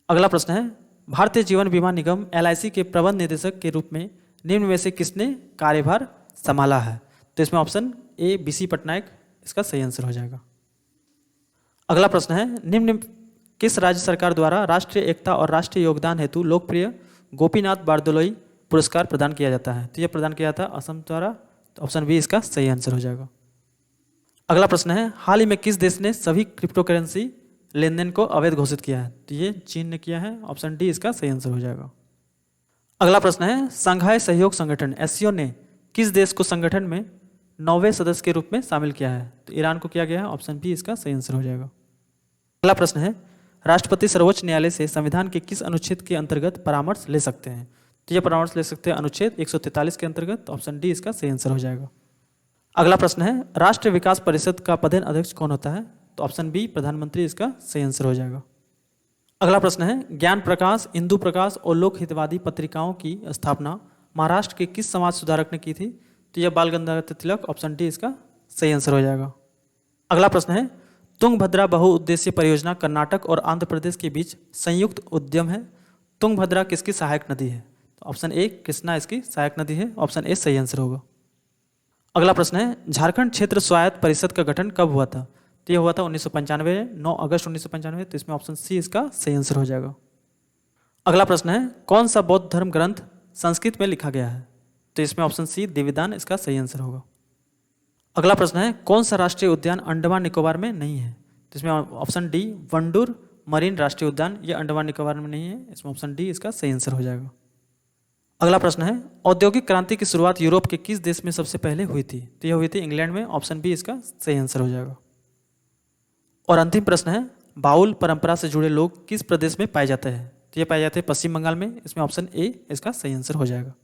A: अगला प्रश्न है भारतीय जीवन बीमा निगम एलआईसी के प्रबंध निदेशक के रूप में निम्न में से किसने कार्यभार संभाला है? तो इसमें ऑप्शन ए बीसी पटनायक इसका सही आंसर हो जाएगा। अगला प्रश्न है निम्न किस राज्य सरकार द्वारा राष्ट्रीय एकता और राष्ट्रीय योगदान हेतु लोकप्रिय गोपीनाथ बारदोलोई पुरस्कार प्रदान किया जाता है? तो यह प्रदान किया जाता है असम द्वारा, तो ऑप्शन बी इसका सही आंसर हो जाएगा। अगला प्रश्न है हाल ही में किस देश ने सभी क्रिप्टो करेंसी लेन देन को अवैध घोषित किया है? तो ये चीन ने किया है, ऑप्शन डी इसका सही आंसर हो जाएगा। अगला प्रश्न है संघाई सहयोग संगठन एससीओ ने किस देश को संगठन में 9वें सदस्य के रूप में शामिल किया है? तो ईरान को किया गया है, ऑप्शन बी इसका सही आंसर हो जाएगा। अगला प्रश्न है राष्ट्रपति सर्वोच्च न्यायालय से संविधान के किस अनुच्छेद के अंतर्गत परामर्श ले सकते हैं? तो यह परामर्श ले सकते हैं अनुच्छेद 143 के अंतर्गत, ऑप्शन डी इसका सही आंसर हो जाएगा। अगला प्रश्न है राष्ट्रीय विकास परिषद का पदेन अध्यक्ष कौन होता है? तो ऑप्शन बी प्रधानमंत्री इसका सही आंसर हो जाएगा। अगला प्रश्न है ज्ञान प्रकाश, इंदु प्रकाश और लोक हितवादी पत्रिकाओं की स्थापना महाराष्ट्र के किस समाज सुधारक ने की थी? तो यह बाल गंगाधर तिलक, ऑप्शन डी इसका सही आंसर हो जाएगा। अगला प्रश्न है तुंगभद्रा बहुउद्देशीय परियोजना कर्नाटक और आंध्र प्रदेश के बीच संयुक्त उद्यम है। तुंगभद्रा किसकी सहायक नदी है? तो ऑप्शन ए कृष्णा इसकी सहायक नदी है, ऑप्शन ए सही आंसर होगा। अगला प्रश्न है झारखंड क्षेत्र स्वायत्त परिषद का गठन कब हुआ था? तो यह हुआ था 1995, 9 अगस्त 1995, तो इसमें ऑप्शन सी इसका सही आंसर हो जाएगा। अगला प्रश्न है कौन सा बौद्ध धर्म ग्रंथ संस्कृत में लिखा गया है? तो इसमें ऑप्शन सी दिव्यदान इसका सही आंसर होगा। अगला प्रश्न है कौन सा राष्ट्रीय उद्यान अंडमान निकोबार में नहीं है? तो इसमें ऑप्शन डी वंडूर मरीन राष्ट्रीय उद्यान, ये अंडमान निकोबार में नहीं है, इसमें ऑप्शन डी इसका सही आंसर हो जाएगा। अगला प्रश्न है औद्योगिक क्रांति की शुरुआत यूरोप के किस देश में सबसे पहले हुई थी? तो यह हुई थी इंग्लैंड में, ऑप्शन बी इसका सही आंसर हो जाएगा। और अंतिम प्रश्न है बाउल परंपरा से जुड़े लोग किस प्रदेश में पाए जाते हैं? तो ये पाए जाते हैं पश्चिम बंगाल में, इसमें ऑप्शन ए इसका सही आंसर हो जाएगा।